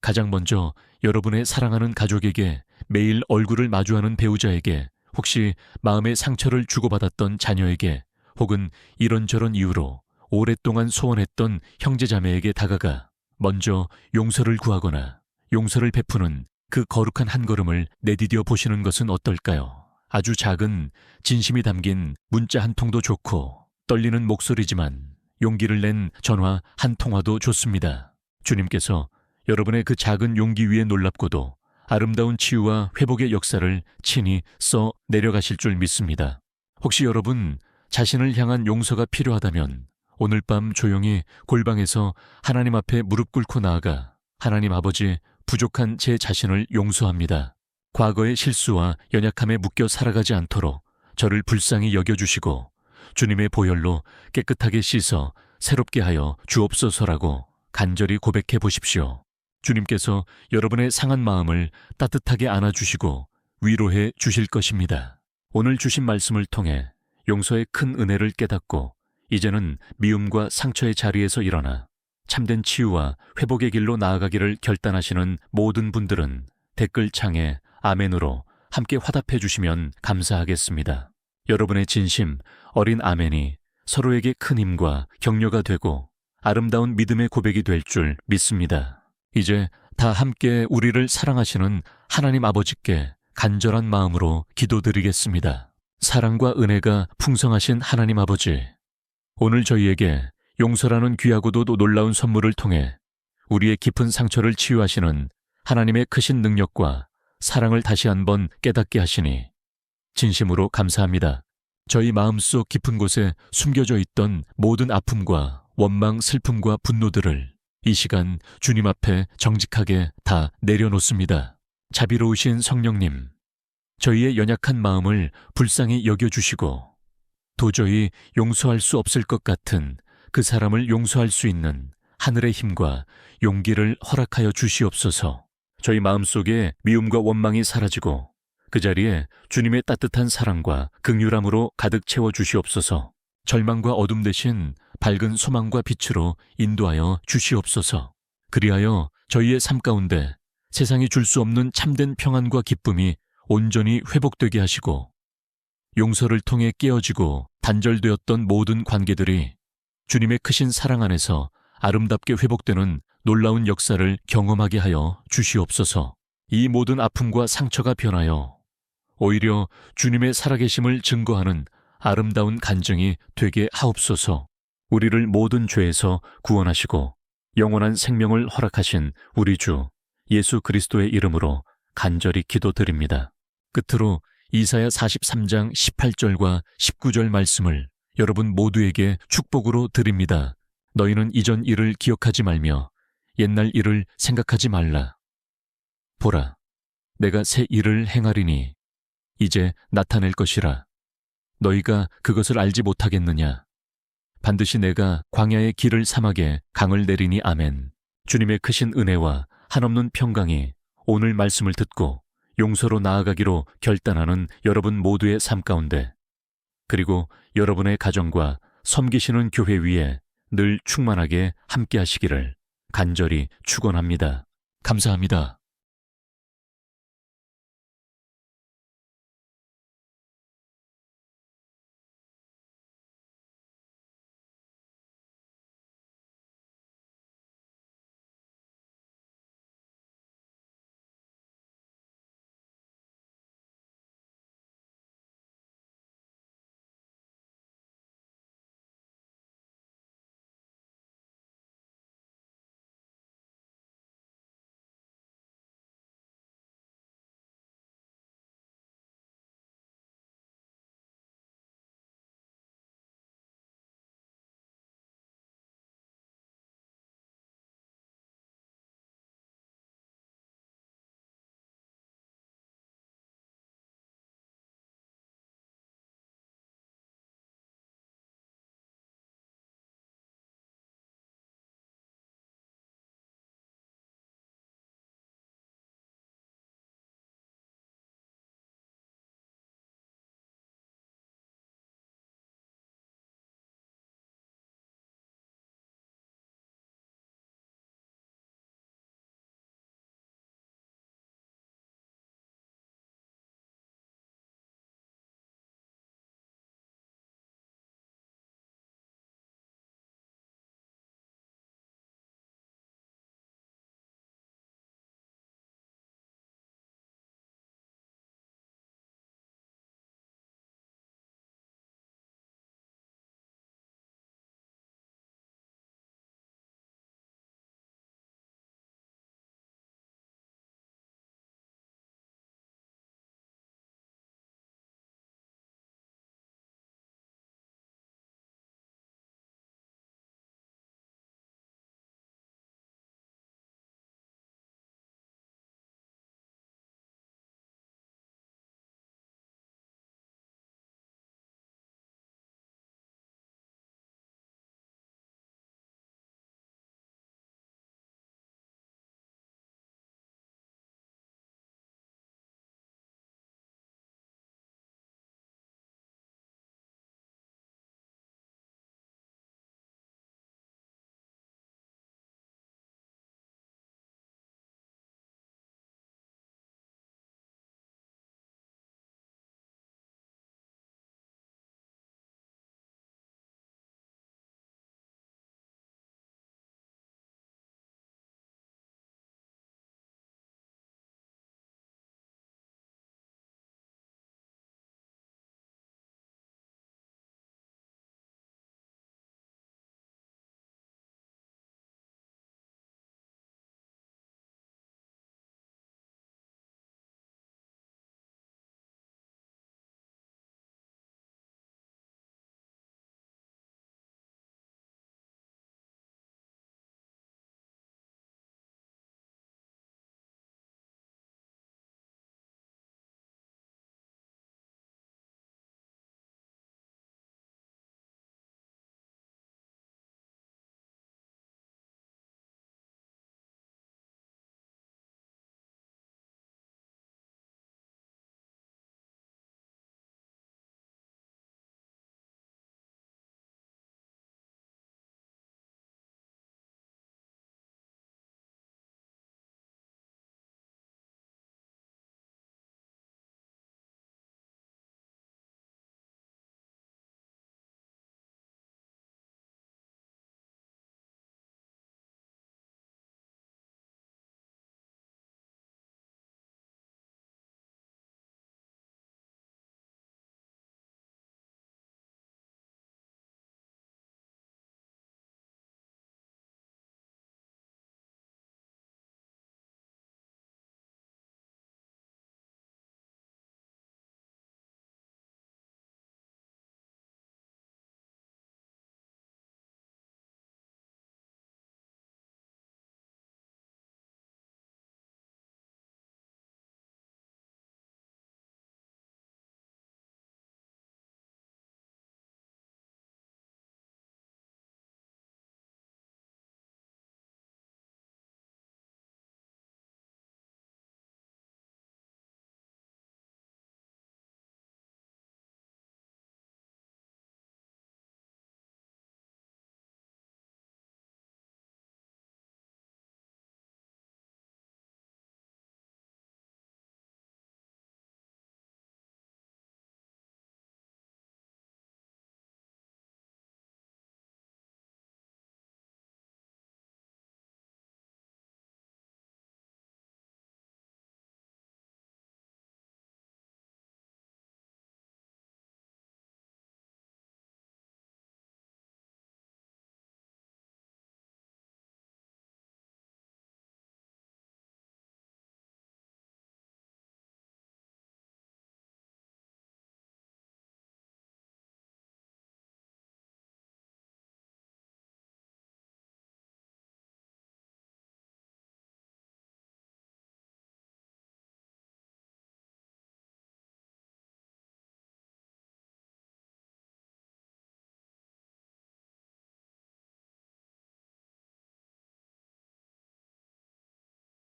가장 먼저 여러분의 사랑하는 가족에게 매일 얼굴을 마주하는 배우자에게 혹시 마음의 상처를 주고받았던 자녀에게 혹은 이런저런 이유로 오랫동안 소원했던 형제자매에게 다가가 먼저 용서를 구하거나 용서를 베푸는 그 거룩한 한 걸음을 내디뎌 보시는 것은 어떨까요? 아주 작은 진심이 담긴 문자 한 통도 좋고 떨리는 목소리지만 용기를 낸 전화 한 통화도 좋습니다. 주님께서 여러분의 그 작은 용기 위에 놀랍고도 아름다운 치유와 회복의 역사를 친히 써 내려가실 줄 믿습니다. 혹시 여러분 자신을 향한 용서가 필요하다면 오늘 밤 조용히 골방에서 하나님 앞에 무릎 꿇고 나아가 하나님 아버지, 부족한 제 자신을 용서합니다. 과거의 실수와 연약함에 묶여 살아가지 않도록 저를 불쌍히 여겨주시고 주님의 보혈로 깨끗하게 씻어 새롭게 하여 주옵소서라고 간절히 고백해 보십시오. 주님께서 여러분의 상한 마음을 따뜻하게 안아주시고 위로해 주실 것입니다. 오늘 주신 말씀을 통해 용서의 큰 은혜를 깨닫고 이제는 미움과 상처의 자리에서 일어나 참된 치유와 회복의 길로 나아가기를 결단하시는 모든 분들은 댓글창에 아멘으로 함께 화답해 주시면 감사하겠습니다. 여러분의 진심, 어린 아멘이 서로에게 큰 힘과 격려가 되고 아름다운 믿음의 고백이 될 줄 믿습니다. 이제 다 함께 우리를 사랑하시는 하나님 아버지께 간절한 마음으로 기도드리겠습니다. 사랑과 은혜가 풍성하신 하나님 아버지, 오늘 저희에게 용서라는 귀하고도 놀라운 선물을 통해 우리의 깊은 상처를 치유하시는 하나님의 크신 능력과 사랑을 다시 한번 깨닫게 하시니 진심으로 감사합니다. 저희 마음속 깊은 곳에 숨겨져 있던 모든 아픔과 원망, 슬픔과 분노들을 이 시간 주님 앞에 정직하게 다 내려놓습니다. 자비로우신 성령님, 저희의 연약한 마음을 불쌍히 여겨주시고 도저히 용서할 수 없을 것 같은 그 사람을 용서할 수 있는 하늘의 힘과 용기를 허락하여 주시옵소서. 저희 마음속에 미움과 원망이 사라지고 그 자리에 주님의 따뜻한 사랑과 긍휼함으로 가득 채워 주시옵소서. 절망과 어둠 대신 밝은 소망과 빛으로 인도하여 주시옵소서. 그리하여 저희의 삶 가운데 세상이 줄 수 없는 참된 평안과 기쁨이 온전히 회복되게 하시고 용서를 통해 깨어지고 단절되었던 모든 관계들이 주님의 크신 사랑 안에서 아름답게 회복되는 놀라운 역사를 경험하게 하여 주시옵소서. 이 모든 아픔과 상처가 변하여 오히려 주님의 살아계심을 증거하는 아름다운 간증이 되게 하옵소서. 우리를 모든 죄에서 구원하시고 영원한 생명을 허락하신 우리 주 예수 그리스도의 이름으로 간절히 기도드립니다. 끝으로 이사야 43장 18절과 19절 말씀을 여러분 모두에게 축복으로 드립니다. 너희는 이전 일을 기억하지 말며 옛날 일을 생각하지 말라. 보라, 내가 새 일을 행하리니 이제 나타낼 것이라. 너희가 그것을 알지 못하겠느냐? 반드시 내가 광야의 길을 사막에 강을 내리니 아멘. 주님의 크신 은혜와 한없는 평강이 오늘 말씀을 듣고 용서로 나아가기로 결단하는 여러분 모두의 삶 가운데, 그리고 여러분의 가정과 섬기시는 교회 위에 늘 충만하게 함께 하시기를 간절히 축원합니다. 감사합니다.